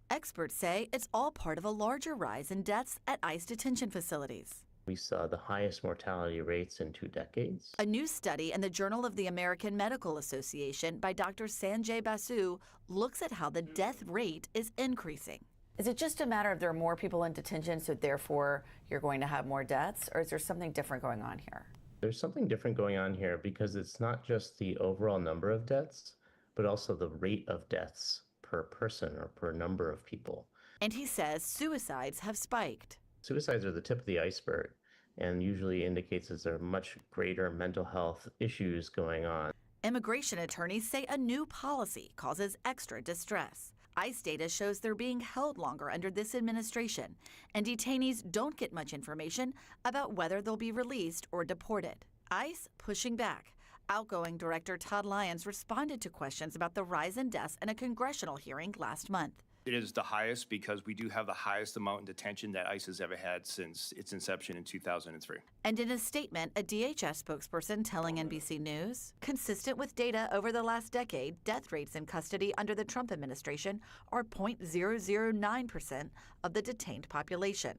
Experts say it's all part of a larger rise in deaths at ICE detention facilities. We saw the highest mortality rates in 2 decades. A new study in the Journal of the American Medical Association by Dr. Sanjay Basu looks at how the death rate is increasing. Is it just a matter of there are more people in detention, so therefore you're going to have more deaths, or is there something different going on here? There's something different going on here because it's not just the overall number of deaths, but also the rate of deaths per person or per number of people. And he says suicides have spiked. Suicides are the tip of the iceberg and usually indicates that there are much greater mental health issues going on. Immigration attorneys say a new policy causes extra distress. ICE data shows they're being held longer under this administration, and detainees don't get much information about whether they'll be released or deported. ICE pushing back. Outgoing Director Todd Lyons responded to questions about the rise in deaths in a congressional hearing last month. It is the highest because we do have the highest amount in detention that ICE has ever had since its inception in 2003. And in a statement, a DHS spokesperson telling NBC News, consistent with data over the last decade, death rates in custody under the Trump administration are 0.009% of the detained population.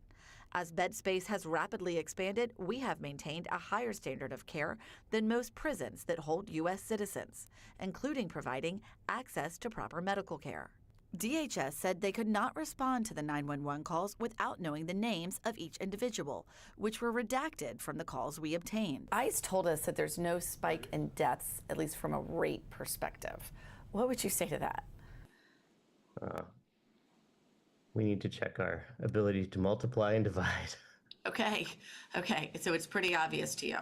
As bed space has rapidly expanded, we have maintained a higher standard of care than most prisons that hold U.S. citizens, including providing access to proper medical care. DHS said they could not respond to the 911 calls without knowing the names of each individual, which were redacted from the calls we obtained. ICE told us that there's no spike in deaths, at least from a rate perspective. What would you say to that? We need to check our ability to multiply and divide. Okay, so it's pretty obvious to you.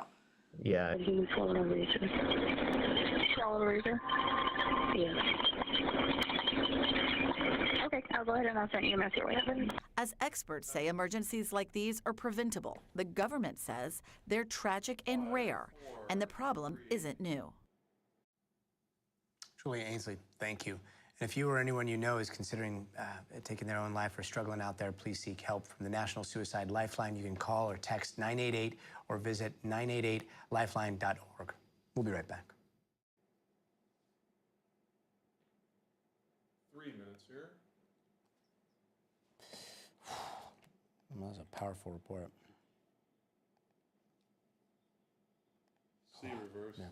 Yeah. Swallow a razor. Yeah. Okay, I'll go ahead and I'll send you a message. As experts say emergencies like these are preventable, the government says they're tragic and rare, and the problem isn't new. Julia Ainsley, thank you. And if you or anyone you know is considering taking their own life or struggling out there, please seek help from the National Suicide Lifeline. You can call or text 988 or visit 988lifeline.org. We'll be right back. 3 minutes here. That was a powerful report. C reverse. Yeah.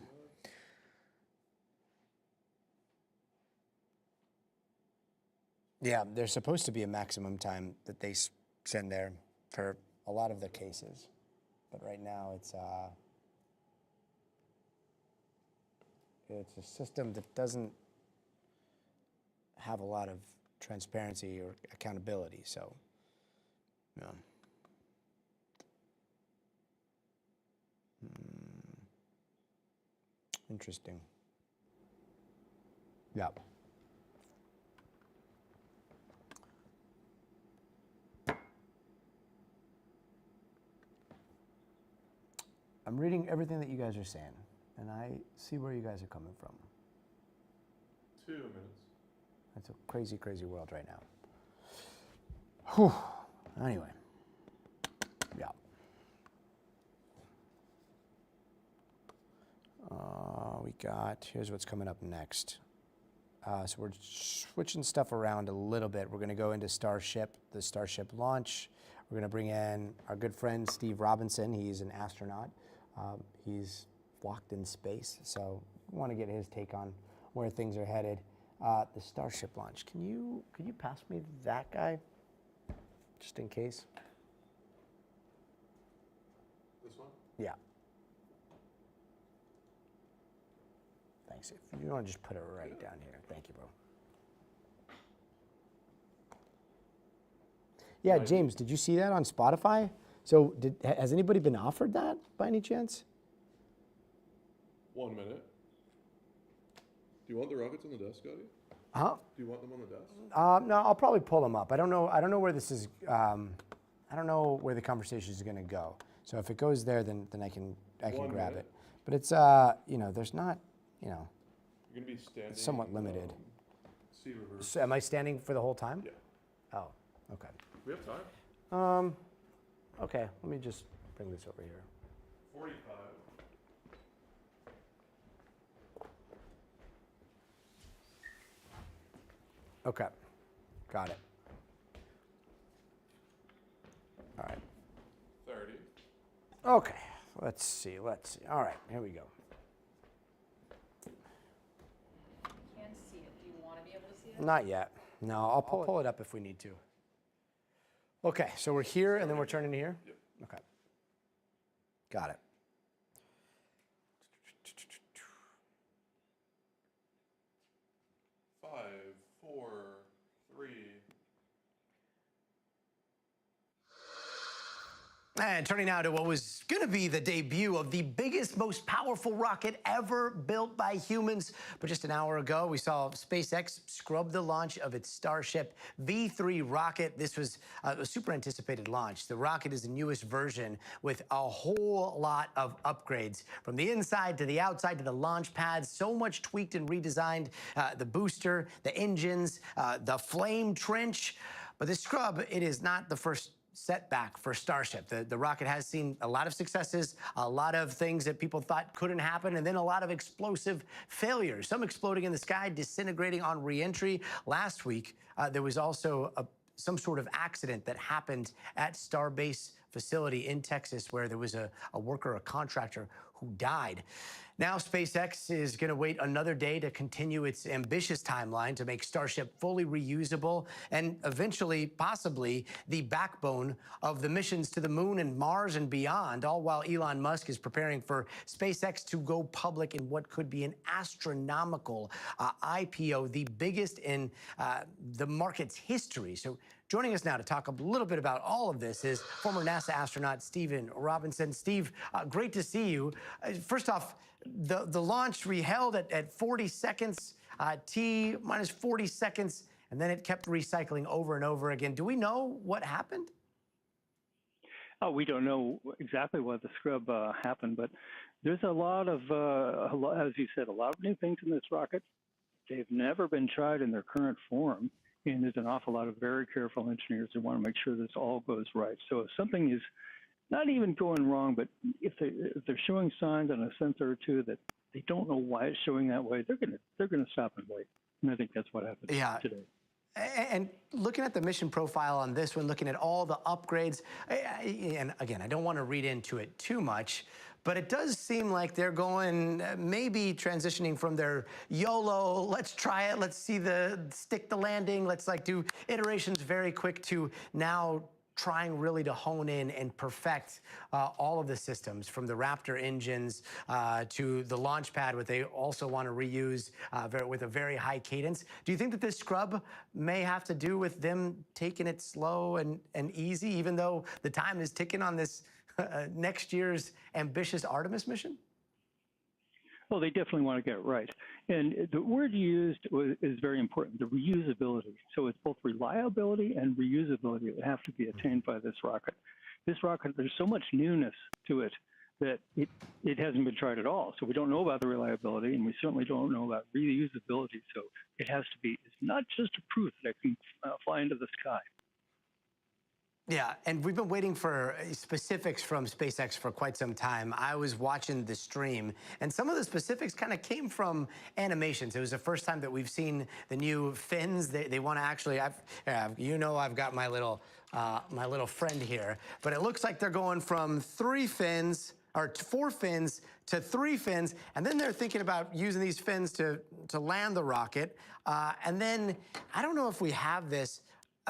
Yeah, there's supposed to be a maximum time that they send there for a lot of the cases. But right now it's a system that doesn't have a lot of transparency or accountability, so, yeah. Interesting. Yeah. I'm reading everything that you guys are saying, and I see where you guys are coming from. 2 minutes. It's a crazy, crazy world right now. Whew. Anyway. Yeah. Here's what's coming up next. So we're switching stuff around a little bit. We're going to go into Starship, the Starship launch. We're going to bring in our good friend Steve Robinson. He's an astronaut. He's walked in space, so we want to get his take on where things are headed. The Starship launch. Could you pass me that guy, just in case? This one? Yeah. Thanks. If you want to just put it right down here. Thank you, bro. Yeah, James, did you see that on Spotify? So has anybody been offered that by any chance? 1 minute. Do you want the rockets on the desk, Scotty? Huh? Do you want them on the desk? No, I'll probably pull them up. I don't know where this is. I don't know where the conversation is going to go. So if it goes there, then I can grab it. But it's there's not You're gonna be standing. It's somewhat limited. C reverse. So am I standing for the whole time? Yeah. Oh, okay. We have time. Okay. Let me just bring this over here. 45. Okay. Got it. All right. 30. Okay. Let's see. All right. Here we go. Can't see it. Do you want to be able to see it? Not yet. No, I'll pull it up if we need to. Okay, so we're here and then we're turning here? Yep. Okay. Got it. Five, four, three. And turning now to what was going to be the debut of the biggest, most powerful rocket ever built by humans. But just an hour ago, we saw SpaceX scrub the launch of its Starship V3 rocket. This was a super anticipated launch. The rocket is the newest version with a whole lot of upgrades from the inside to the outside to the launch pads. So much tweaked and redesigned. The booster, the engines, the flame trench. But this scrub, it is not the first setback for Starship. The rocket has seen a lot of successes, a lot of things that people thought couldn't happen, and then a lot of explosive failures, some exploding in the sky, disintegrating on re-entry. Last week, there was also some sort of accident that happened at Starbase facility in Texas where there was a worker, a contractor, who died. Now SpaceX is going to wait another day to continue its ambitious timeline to make Starship fully reusable and eventually, possibly, the backbone of the missions to the moon and Mars and beyond, all while Elon Musk is preparing for SpaceX to go public in what could be an astronomical IPO, the biggest in the market's history. So joining us now to talk a little bit about all of this is former NASA astronaut Stephen Robinson. Steve, great to see you. First off, the launch we held at 40 seconds, T minus 40 seconds and then it kept recycling over and over again. Do we know what happened? Oh, we don't know exactly what the scrub happened, but there's a lot of, as you said, a lot of new things in this rocket. They've never been tried in their current form, and there's an awful lot of very careful engineers who want to make sure this all goes right. So if something is not even going wrong, but if they're showing signs on a sensor or two that they don't know why it's showing that way, they're gonna stop and wait. And I think that's what happened today. And looking at the mission profile on this one, looking at all the upgrades, and again, I don't want to read into it too much, but it does seem like they're going, maybe transitioning from their YOLO, let's try it, let's see stick the landing, let's like do iterations very quick, to now trying really to hone in and perfect all of the systems, from the Raptor engines to the launch pad, what they also want to reuse with a very high cadence. Do you think that this scrub may have to do with them taking it slow and easy, even though the time is ticking on this next year's ambitious Artemis mission? Well, they definitely want to get it right. And the word used is very important, the reusability. So it's both reliability and reusability that have to be attained by this rocket. This rocket, there's so much newness to it that it hasn't been tried at all. So we don't know about the reliability, and we certainly don't know about reusability. So it has to be, it's not just a proof that it can fly into the sky. Yeah, and we've been waiting for specifics from SpaceX for quite some time. I was watching the stream, and some of the specifics kind of came from animations. It was the first time that we've seen the new fins. They want to actually, I've got my little friend here, but it looks like they're going from 4 fins to 3 fins, and then they're thinking about using these fins to land the rocket. And then, I don't know if we have this,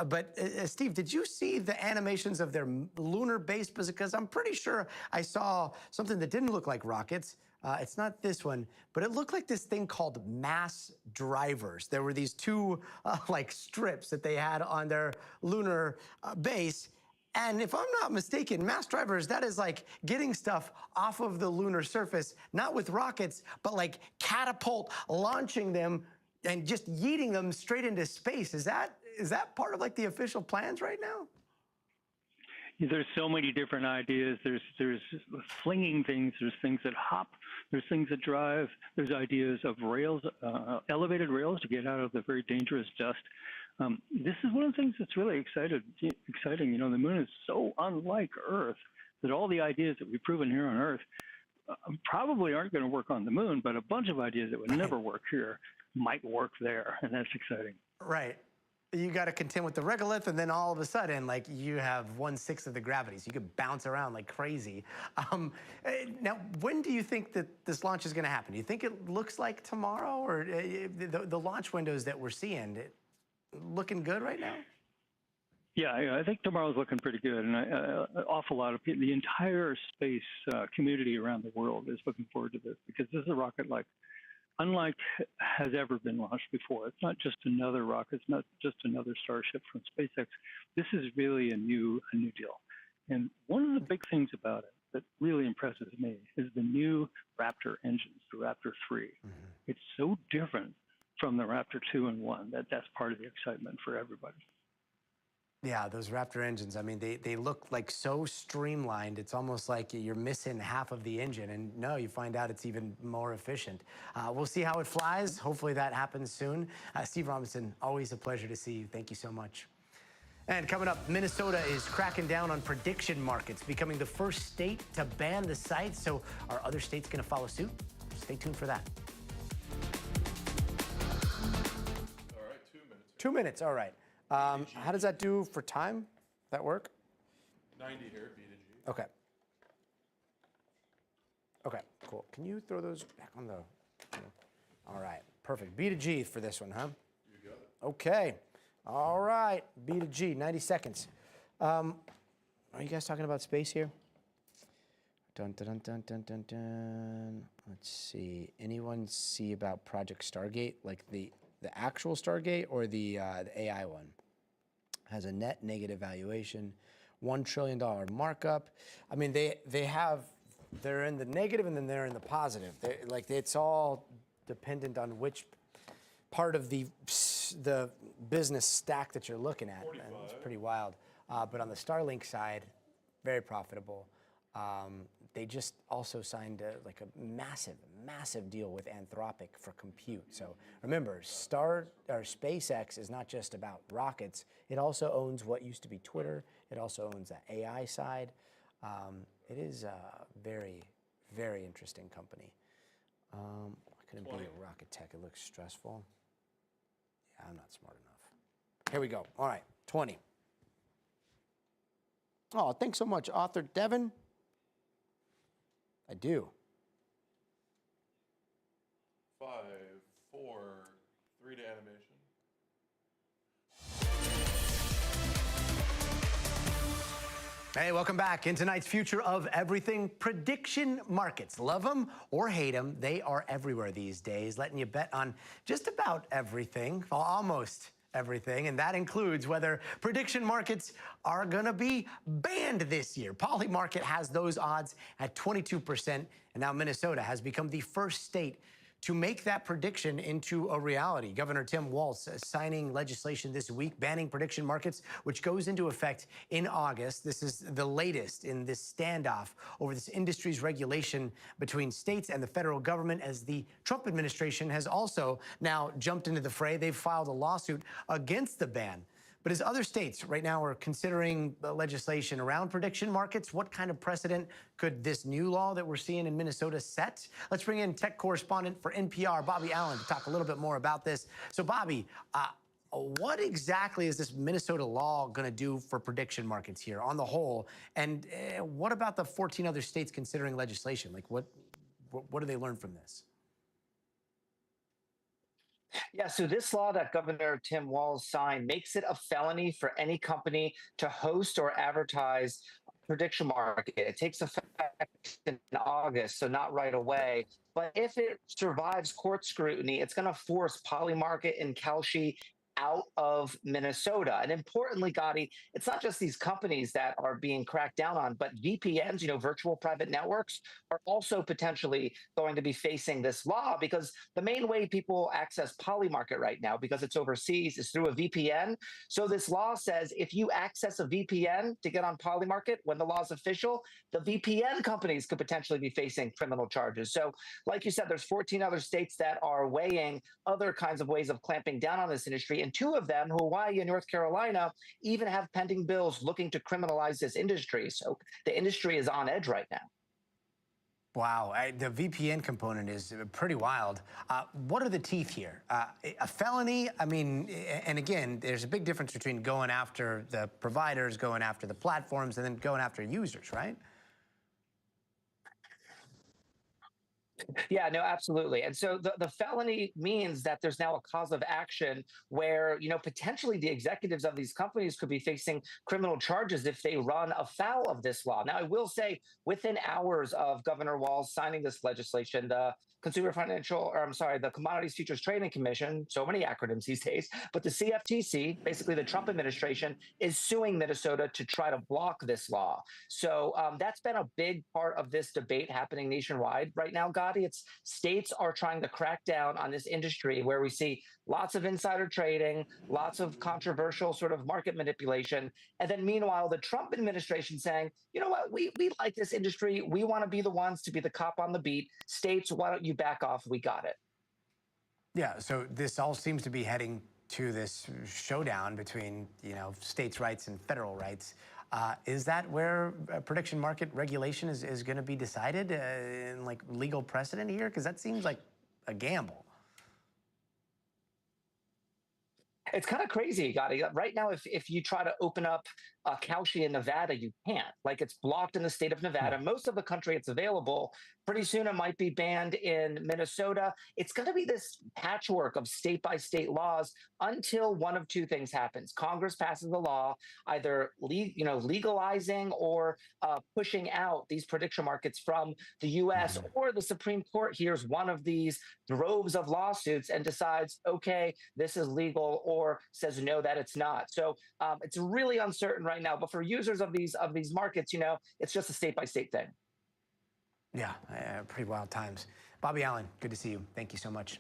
but Steve, did you see the animations of their lunar base? Because I'm pretty sure I saw something that didn't look like rockets. It's not this one, but it looked like this thing called mass drivers. There were these 2 like strips that they had on their lunar base. And if I'm not mistaken, mass drivers, that is like getting stuff off of the lunar surface, not with rockets, but like catapult launching them and just yeeting them straight into space. Is that part of like the official plans right now? There's so many different ideas. There's flinging things. There's things that hop. There's things that drive. There's ideas of rails, elevated rails to get out of the very dangerous dust. This is one of the things that's really exciting. You know, the moon is so unlike Earth that all the ideas that we've proven here on Earth probably aren't going to work on the moon, but a bunch of ideas that would never work here might work there, and that's exciting. Right. You got to contend with the regolith, and then all of a sudden, like, you have 1/6 of the gravity, so you could bounce around like crazy. Now, when do you think that this launch is going to happen? Do you think it looks like tomorrow, or the launch windows that we're seeing, looking good right now? Yeah, I think tomorrow's looking pretty good, and an awful lot of people, the entire space community around the world is looking forward to this, because this is a rocket unlike has ever been launched before. It's not just another rocket. It's not just another Starship from SpaceX. This is really a new deal. And one of the big things about it that really impresses me is the new Raptor engines, the Raptor 3. Mm-hmm. It's so different from the Raptor 2 and 1 that's part of the excitement for everybody. Yeah, those Raptor engines, I mean, they look like so streamlined. It's almost like you're missing half of the engine, and no, you find out it's even more efficient. We'll see how it flies. Hopefully that happens soon. Steve Robinson, always a pleasure to see you. Thank you so much. And coming up, Minnesota is cracking down on prediction markets, becoming the first state to ban the site. So are other states going to follow suit? Stay tuned for that. All right, 2 minutes. 2 minutes, all right. How does that do for time? That work? 90 here, B to G. Okay. Okay, cool. Can you throw those back on the... All right, perfect. B to G for this one, huh? You got it. Okay. All right, B to G, 90 seconds. Are you guys talking about space here? Dun, dun, dun, dun, dun, dun, dun. Let's see. Anyone see about Project Stargate, like the actual Stargate or the AI one? Has a net negative valuation, $1 trillion markup. I mean, they're in the negative and then they're in the positive. It's all dependent on which part of the the business stack that you're looking at, man, it's pretty wild. But on the Starlink side, very profitable. They just also signed a massive deal with Anthropic for compute. So remember, SpaceX is not just about rockets. It also owns what used to be Twitter. It also owns that AI side. It is a very, very interesting company. I couldn't be a rocket tech. It looks stressful. Yeah, I'm not smart enough. Here we go. All right, 20. Oh, thanks so much, author Devin. I do. 5, 4, 3 to animation. Hey, welcome back. In tonight's Future of Everything, prediction markets. Love them or hate them, they are everywhere these days, letting you bet on just about everything, well, almost everything, and that includes whether prediction markets are going to be banned this year. Polymarket has those odds at 22%, and now Minnesota has become the first state to make that prediction into a reality. Governor Tim Walz signing legislation this week banning prediction markets, which goes into effect in August. This is the latest in this standoff over this industry's regulation between states and the federal government, as the Trump administration has also now jumped into the fray. They've filed a lawsuit against the ban. But as other states right now are considering legislation around prediction markets, what kind of precedent could this new law that we're seeing in Minnesota set? Let's bring in tech correspondent for NPR, Bobby Allen, to talk a little bit more about this. So, Bobby, what exactly is this Minnesota law going to do for prediction markets here on the whole? And what about the 14 other states considering legislation? Like, what do they learn from this? Yeah, so this law that Governor Tim Walz signed makes it a felony for any company to host or advertise a prediction market. It takes effect in August, so not right away. But if it survives court scrutiny, it's going to force Polymarket and Kalshi out of Minnesota. And importantly, Gotti, it's not just these companies that are being cracked down on, but VPNs, virtual private networks, are also potentially going to be facing this law, because the main way people access Polymarket right now, because it's overseas, is through a VPN. So this law says if you access a VPN to get on Polymarket, when the law is official, the VPN companies could potentially be facing criminal charges. So like you said, there's 14 other states that are weighing other kinds of ways of clamping down on this industry. And 2 of them, Hawaii and North Carolina, even have pending bills looking to criminalize this industry. So the industry is on edge right now. Wow, the VPN component is pretty wild. What are the teeth here? A felony? I mean, and again, there's a big difference between going after the providers, going after the platforms, and then going after users, right? Yeah, no, absolutely. And so the felony means that there's now a cause of action where, potentially the executives of these companies could be facing criminal charges if they run afoul of this law. Now, I will say, within hours of Governor Walz signing this legislation, the the Commodities Futures Trading Commission, so many acronyms these days, but the CFTC, basically the Trump administration, is suing Minnesota to try to block this law. So that's been a big part of this debate happening nationwide right now, Gotti. It's states are trying to crack down on this industry where we see lots of insider trading, lots of controversial sort of market manipulation. And then meanwhile, the Trump administration saying, you know what, we like this industry. We want to be the ones to be the cop on the beat. States, why don't you back off? We got it. Yeah, so this all seems to be heading to this showdown between, states' rights and federal rights. Is that where prediction market regulation is going to be decided in legal precedent here? Because that seems like a gamble. It's kind of crazy, Gotti. Right now, if you try to open up Kalshi in Nevada, you can't. It's blocked in the state of Nevada. Most of the country, it's available. Pretty soon, it might be banned in Minnesota. It's going to be this patchwork of state-by-state laws until one of 2 things happens. Congress passes a law, either legalizing or pushing out these prediction markets from the U.S., or the Supreme Court hears one of these droves of lawsuits and decides, okay, this is legal, or says no, that it's not. So it's really uncertain right now. But for users of these markets, it's just a state-by-state thing. Yeah, pretty wild times. Bobby Allen, good to see you. Thank you so much.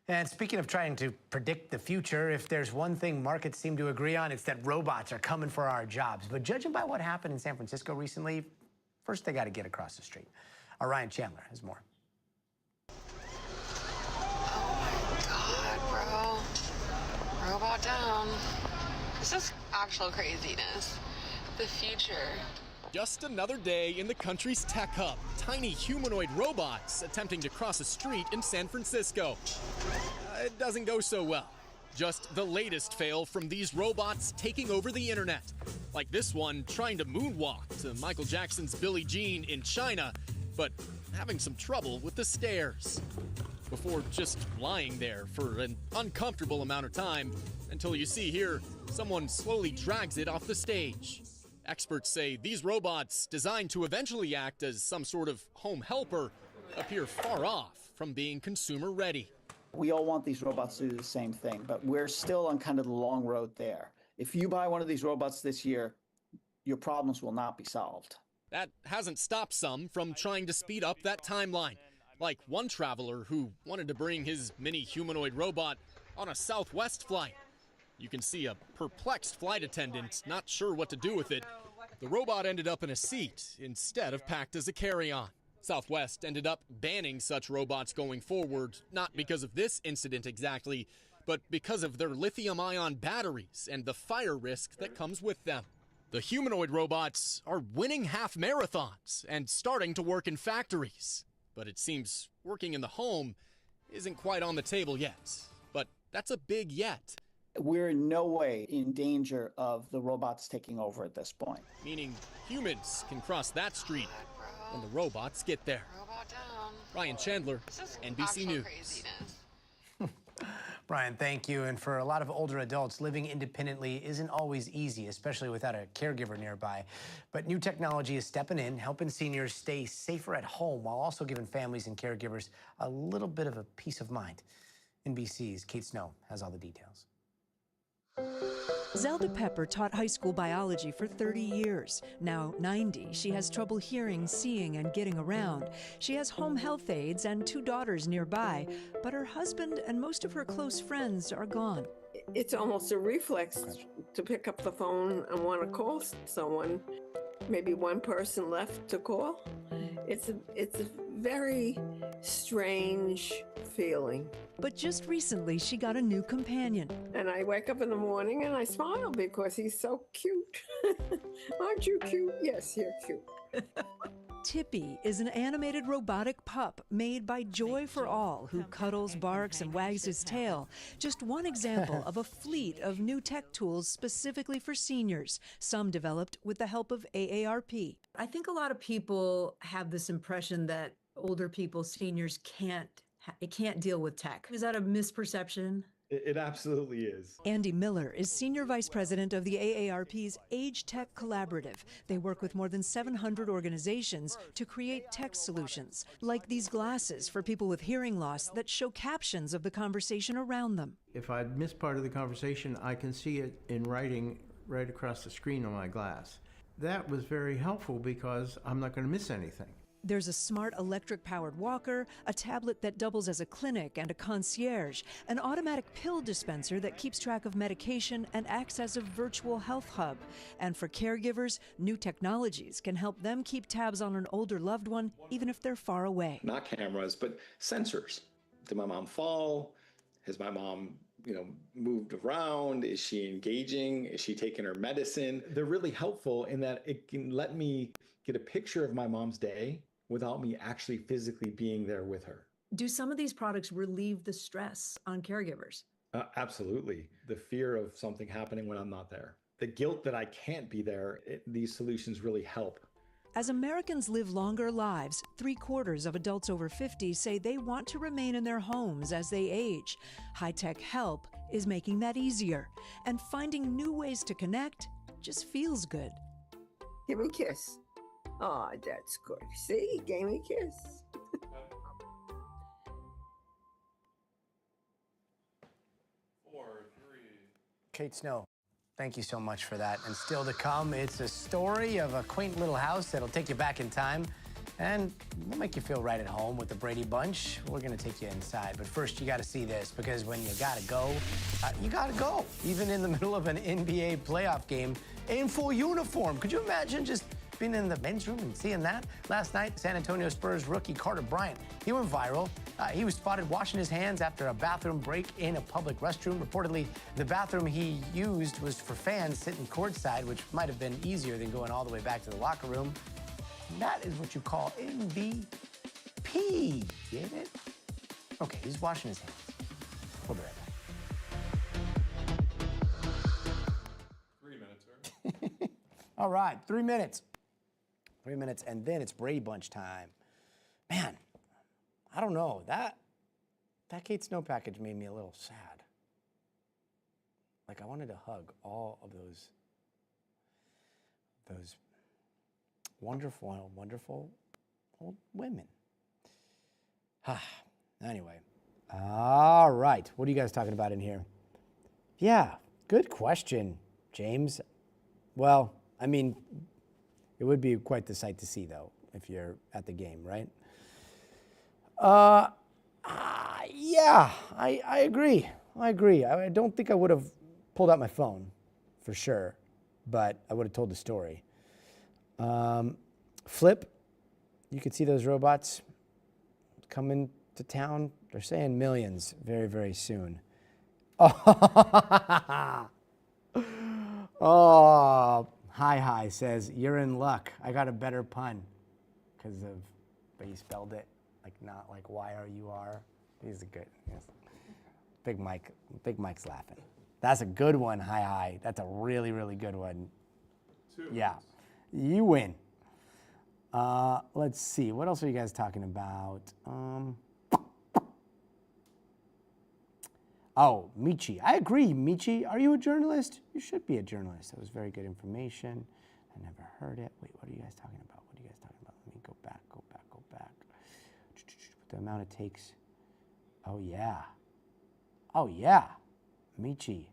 And speaking of trying to predict the future, if there's one thing markets seem to agree on, it's that robots are coming for our jobs. But judging by what happened in San Francisco recently, first they got to get across the street. Our Ryan Chandler has more. God, bro. Robot down. This is actual craziness. The future. Just another day in the country's tech hub. Tiny humanoid robots attempting to cross a street in San Francisco. It doesn't go so well. Just the latest fail from these robots taking over the internet. Like this one trying to moonwalk to Michael Jackson's Billie Jean in China, but having some trouble with the stairs. Before just lying there for an uncomfortable amount of time until you see here, someone slowly drags it off the stage. Experts say these robots, designed to eventually act as some sort of home helper, appear far off from being consumer ready. We all want these robots to do the same thing, but we're still on kind of the long road there. If you buy one of these robots this year, your problems will not be solved. That hasn't stopped some from trying to speed up that timeline. Like one traveler who wanted to bring his mini humanoid robot on a Southwest flight. You can see a perplexed flight attendant not sure what to do with it. The robot ended up in a seat instead of packed as a carry-on. Southwest ended up banning such robots going forward, not because of this incident exactly, but because of their lithium-ion batteries and the fire risk that comes with them. The humanoid robots are winning half marathons and starting to work in factories. But it seems working in the home isn't quite on the table yet. But that's a big yet. We're in no way in danger of the robots taking over at this point. Meaning humans can cross that street when the robots get there. Ryan Chandler, NBC News. Brian, thank you. And for a lot of older adults, living independently isn't always easy, especially without a caregiver nearby. But new technology is stepping in, helping seniors stay safer at home while also giving families and caregivers a little bit of a peace of mind. NBC's Kate Snow has all the details. Zelda Pepper taught high school biology for 30 years. Now 90, she has trouble hearing, seeing, and getting around. She has home health aides and 2 daughters nearby, but her husband and most of her close friends are gone. It's almost a reflex to pick up the phone and want to call someone. Maybe one person left to call. It's a very strange feeling. But just recently, she got a new companion. And I wake up in the morning and I smile because he's so cute. Aren't you cute? Yes, you're cute. Tippy is an animated robotic pup made by Joy for All, who cuddles, barks, and wags his tail. Just one example of a fleet of new tech tools specifically for seniors, some developed with the help of AARP. I think a lot of people have this impression that older people, seniors, can't deal with tech. Is that a misperception? It absolutely is. Andy Miller is Senior Vice President of the AARP's Age Tech Collaborative. They work with more than 700 organizations to create tech solutions, like these glasses for people with hearing loss that show captions of the conversation around them. If I miss part of the conversation, I can see it in writing right across the screen on my glass. That was very helpful because I'm not going to miss anything. There's a smart electric-powered walker, a tablet that doubles as a clinic and a concierge, an automatic pill dispenser that keeps track of medication and acts as a virtual health hub. And for caregivers, new technologies can help them keep tabs on an older loved one, even if they're far away. Not cameras, but sensors. Did my mom fall? Has my mom, moved around? Is she engaging? Is she taking her medicine? They're really helpful in that it can let me get a picture of my mom's day without me actually physically being there with her. Do some of these products relieve the stress on caregivers? Absolutely. The fear of something happening when I'm not there. The guilt that I can't be there, these solutions really help. As Americans live longer lives, 3/4 of adults over 50 say they want to remain in their homes as they age. High-tech help is making that easier, and finding new ways to connect just feels good. Give me a kiss. Oh, that's good. See, he gave me a kiss. Kate Snow, thank you so much for that. And still to come, it's a story of a quaint little house that'll take you back in time And we'll make you feel right at home with the Brady Bunch. We're gonna take you inside. But first, you gotta see this, because when you gotta go, you gotta go. Even in the middle of an NBA playoff game in full uniform. Could you imagine just being in the men's room and seeing that? Last night, San Antonio Spurs rookie Carter Bryant, he went viral. He was spotted washing his hands after a bathroom break in a public restroom. Reportedly, the bathroom he used was for fans sitting courtside, which might have been easier than going all the way back to the locker room. That is what you call MVP. Get it? Okay, he's washing his hands. We'll be right back. 3 minutes, sir. All right, 3 minutes. 3 minutes, and then it's Brady Bunch time. Man, I don't know. That Kate Snow package made me a little sad. Like, I wanted to hug all of those wonderful, wonderful old women. Anyway, all right. What are you guys talking about in here? Yeah, good question, James. Well, I mean, it would be quite the sight to see, though, if you're at the game, right? Yeah, I agree. I don't think I would have pulled out my phone, for sure, but I would have told the story. Flip, you could see those robots coming to town. They're saying millions very, very soon. Oh, Hi says, you're in luck. I got a better pun but he spelled it like not like Y-R-U-R. He's a good, yes. Big Mike's laughing. That's a good one, Hi. That's a really, really good one. Yeah, you win. Let's see, what else are you guys talking about? Oh, Michi. I agree, Michi. Are you a journalist? You should be a journalist. That was very good information. I never heard it. Wait, what are you guys talking about? Let me go back. The amount it takes. Oh, yeah. Michi.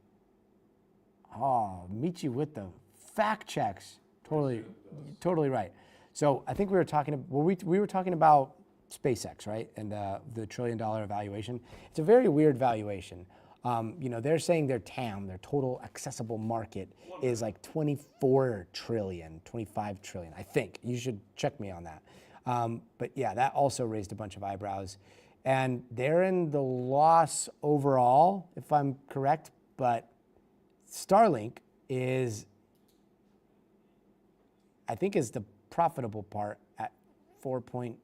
Oh, Michi with the fact checks. Totally right. So I think we were talking about SpaceX, right? And the $1 trillion valuation. It's a very weird valuation. They're saying their TAM, their total accessible market, is like 24 trillion, 25 trillion, I think. You should check me on that. But yeah, that also raised a bunch of eyebrows. And they're in the loss overall, if I'm correct, but Starlink is the profitable part at 4.9,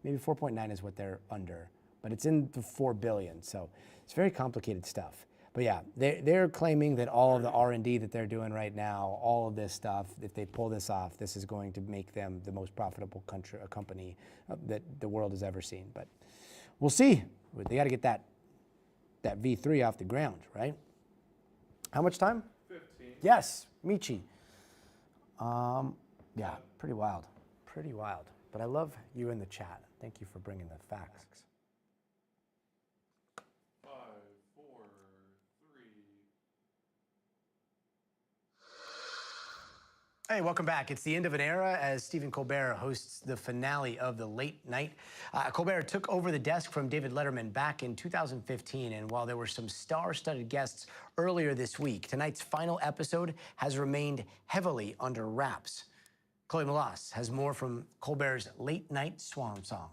maybe 4.9 is what they're under, but it's in the 4 billion. So it's very complicated stuff. But yeah, they're claiming that all of the R&D that they're doing right now, all of this stuff, if they pull this off, this is going to make them the most profitable company that the world has ever seen. But we'll see. They got to get that V3 off the ground, right? How much time? 15. Yes, Michi. Yeah, pretty wild. But I love you in the chat. Thank you for bringing the facts. 5, 4, 3. Hey, welcome back. It's the end of an era as Stephen Colbert hosts the finale of the late night. Colbert took over the desk from David Letterman back in 2015, and while there were some star-studded guests earlier this week, tonight's final episode has remained heavily under wraps. Chloe Melas has more from Colbert's late night swan song.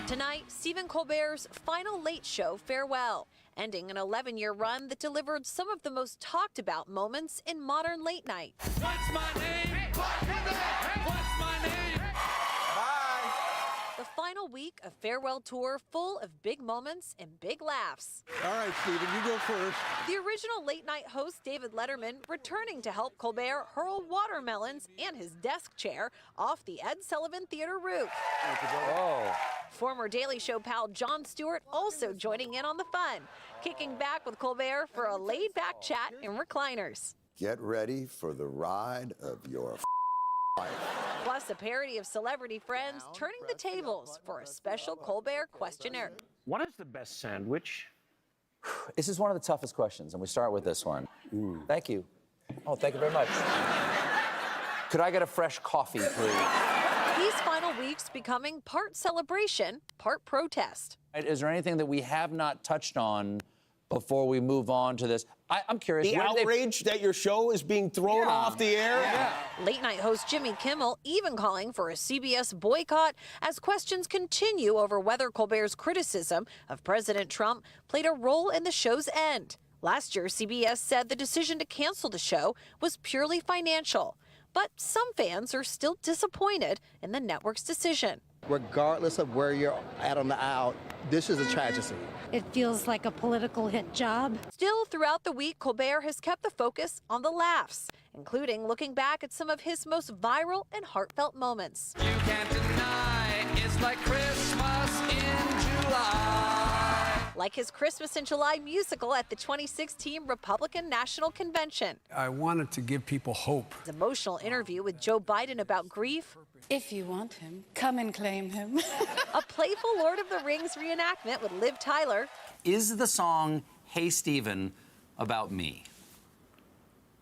Tonight, Stephen Colbert's final late show farewell, ending an 11-year run that delivered some of the most talked about moments in modern late night. What's my name? What's my name? Bye. The final week of farewell tour full of big moments and big laughs. All right, Stephen, you go first. The original late night host, David Letterman, returning to help Colbert hurl watermelons and his desk chair off the Ed Sullivan Theater roof. Former Daily Show pal Jon Stewart also joining in on the fun, kicking back with Colbert for a laid-back chat in recliners. Get ready for the ride of your life. Plus a parody of celebrity friends turning the tables for a special Colbert questionnaire. What is the best sandwich? This is one of the toughest questions, and we start with this one. Thank you. Oh, thank you very much. Could I get a fresh coffee, please? These final weeks becoming part celebration, part protest. Is there anything that we have not touched on before we move on to this? I'm curious. The outrage that your show is being thrown off the air? Yeah. Late night host Jimmy Kimmel even calling for a CBS boycott as questions continue over whether Colbert's criticism of President Trump played a role in the show's end. Last year, CBS said the decision to cancel the show was purely financial. But some fans are still disappointed in the network's decision. Regardless of where you're at on the aisle, this is a tragedy. It feels like a political hit job. Still, throughout the week, Colbert has kept the focus on the laughs, including looking back at some of his most viral and heartfelt moments. You can't deny it's like Christmas in July. Like his Christmas in July musical at the 2016 Republican National Convention. I wanted to give people hope. His emotional interview with Joe Biden about grief. If you want him, come and claim him. A playful Lord of the Rings reenactment with Liv Tyler. Is the song Hey Stephen about me?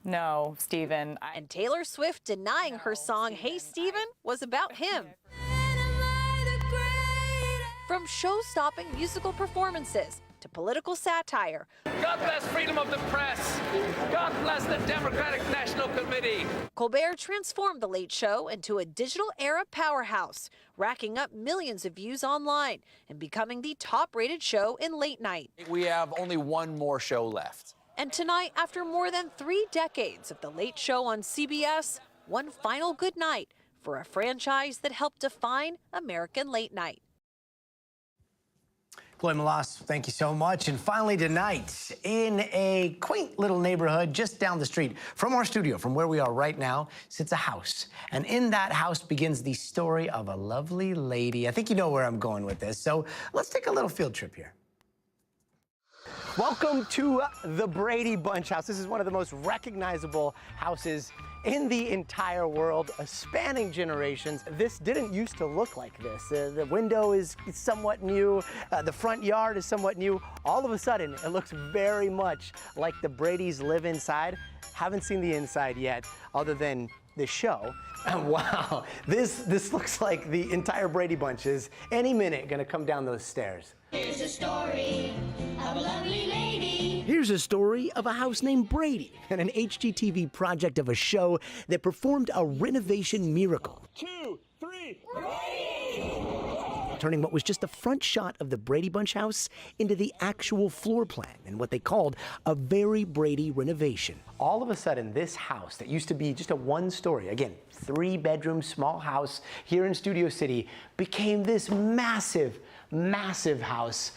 No, Stephen. And Taylor Swift denying her song Hey Stephen was about him. From show-stopping musical performances to political satire. God bless freedom of the press. God bless the Democratic National Committee. Colbert transformed The Late Show into a digital-era powerhouse, racking up millions of views online and becoming the top-rated show in late night. We have only one more show left. And tonight, after more than 3 decades of The Late Show on CBS, one final good night for a franchise that helped define American late night. Chloe Malas, thank you so much. And finally tonight, in a quaint little neighborhood just down the street from our studio, from where we are right now, sits a house. And in that house begins the story of a lovely lady. I think you know where I'm going with this, so let's take a little field trip here. Welcome to the Brady Bunch house. This is one of the most recognizable houses in the entire world, spanning generations. This didn't used to look like this. The window is somewhat new. The front yard is somewhat new. All of a sudden, it looks very much like the Bradys live inside. Haven't seen the inside yet, other than the show. Wow, this looks like the entire Brady Bunch is any minute gonna come down those stairs. Here's a story of a lovely lady. Here's a story of a house named Brady and an HGTV project of a show that performed a renovation miracle. 2, 3, turning what was just a front shot of the Brady Bunch house into the actual floor plan and what they called a very Brady renovation. All of a sudden, this house that used to be just a one-story, again, 3-bedroom small house here in Studio City, became this massive, massive house.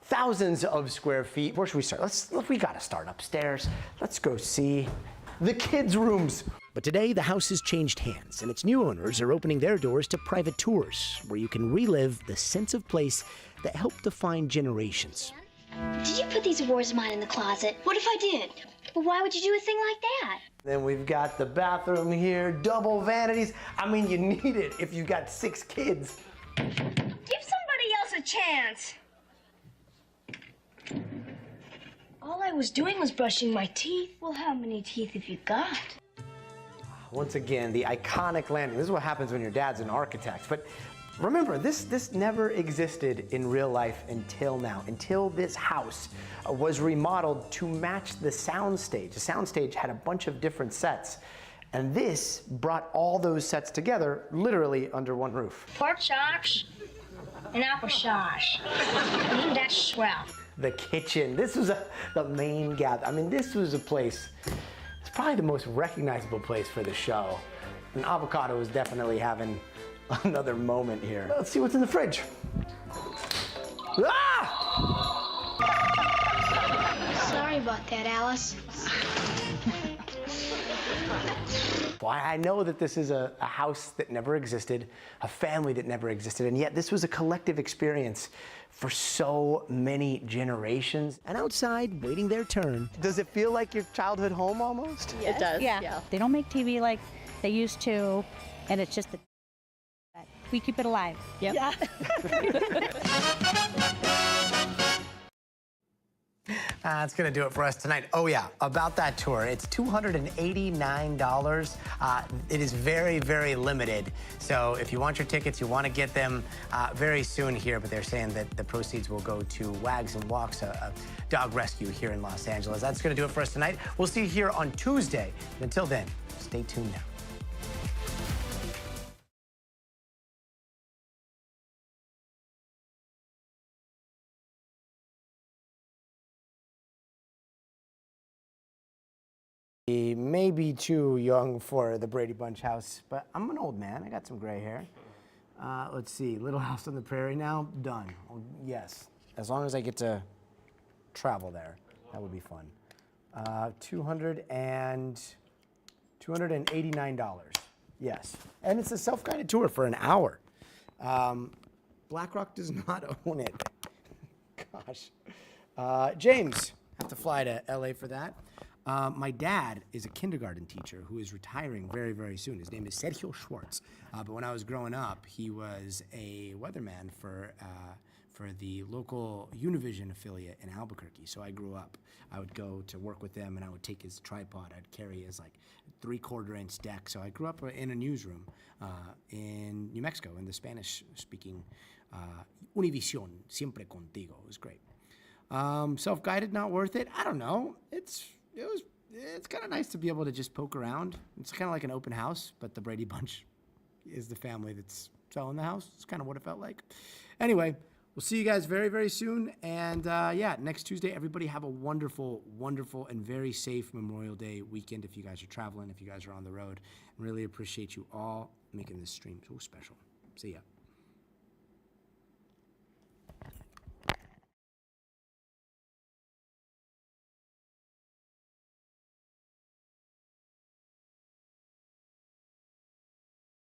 Thousands of square feet. Where should we start? We gotta start upstairs. Let's go see the kids' rooms. But today, the house has changed hands, and its new owners are opening their doors to private tours, where you can relive the sense of place that helped define generations. Did you put these awards of mine in the closet? What if I did? Well, why would you do a thing like that? Then we've got the bathroom here, double vanities. I mean, you need it if you got 6 kids. Give somebody else a chance. All I was doing was brushing my teeth. Well, how many teeth have you got? Once again, the iconic landing. This is what happens when your dad's an architect. But remember, this never existed in real life until now, until this house was remodeled to match the soundstage. The soundstage had a bunch of different sets, and this brought all those sets together, literally under one roof. Pork chops and applesauce. That's swell. The kitchen. This was the main gather. I mean, this was a place. It's probably the most recognizable place for the show. And Avocado is definitely having another moment here. Let's see what's in the fridge. Ah! Sorry about that, Alice. Well, I know that this is a house that never existed, a family that never existed, and yet this was a collective experience for so many generations. And outside, waiting their turn. Does it feel like your childhood home almost? Yes. It does. Yeah. They don't make TV like they used to, and it's just we keep it alive. Yep. Yeah. That's going to do it for us tonight. Oh, yeah, about that tour. It's $289. It is very, very limited. So if you want your tickets, you want to get them very soon here. But they're saying that the proceeds will go to Wags and Walks, a dog rescue here in Los Angeles. That's going to do it for us tonight. We'll see you here on Tuesday. But until then, stay tuned now. He may be too young for the Brady Bunch house, but I'm an old man. I got some gray hair. Let's see, Little House on the Prairie now, done. Oh, yes, as long as I get to travel there, that would be fun. $289, yes. And it's a self-guided tour for an hour. BlackRock does not own it. Gosh. James, have to fly to LA for that. My dad is a kindergarten teacher who is retiring very, very soon. His name is Sergio Schwartz. But when I was growing up, he was a weatherman for the local Univision affiliate in Albuquerque. So I grew up. I would go to work with them, and I would take his tripod. I'd carry his like 3/4-inch deck. So I grew up in a newsroom in New Mexico in the Spanish-speaking Univision, siempre contigo. It was great. Self-guided, not worth it. I don't know. It's kind of nice to be able to just poke around. It's kind of like an open house, but the Brady Bunch is the family that's selling the house. It's kind of what it felt like. Anyway, we'll see you guys very, very soon. And yeah, next Tuesday, everybody have a wonderful, wonderful, and very safe Memorial Day weekend if you guys are traveling, if you guys are on the road. And really appreciate you all making this stream so special. See ya.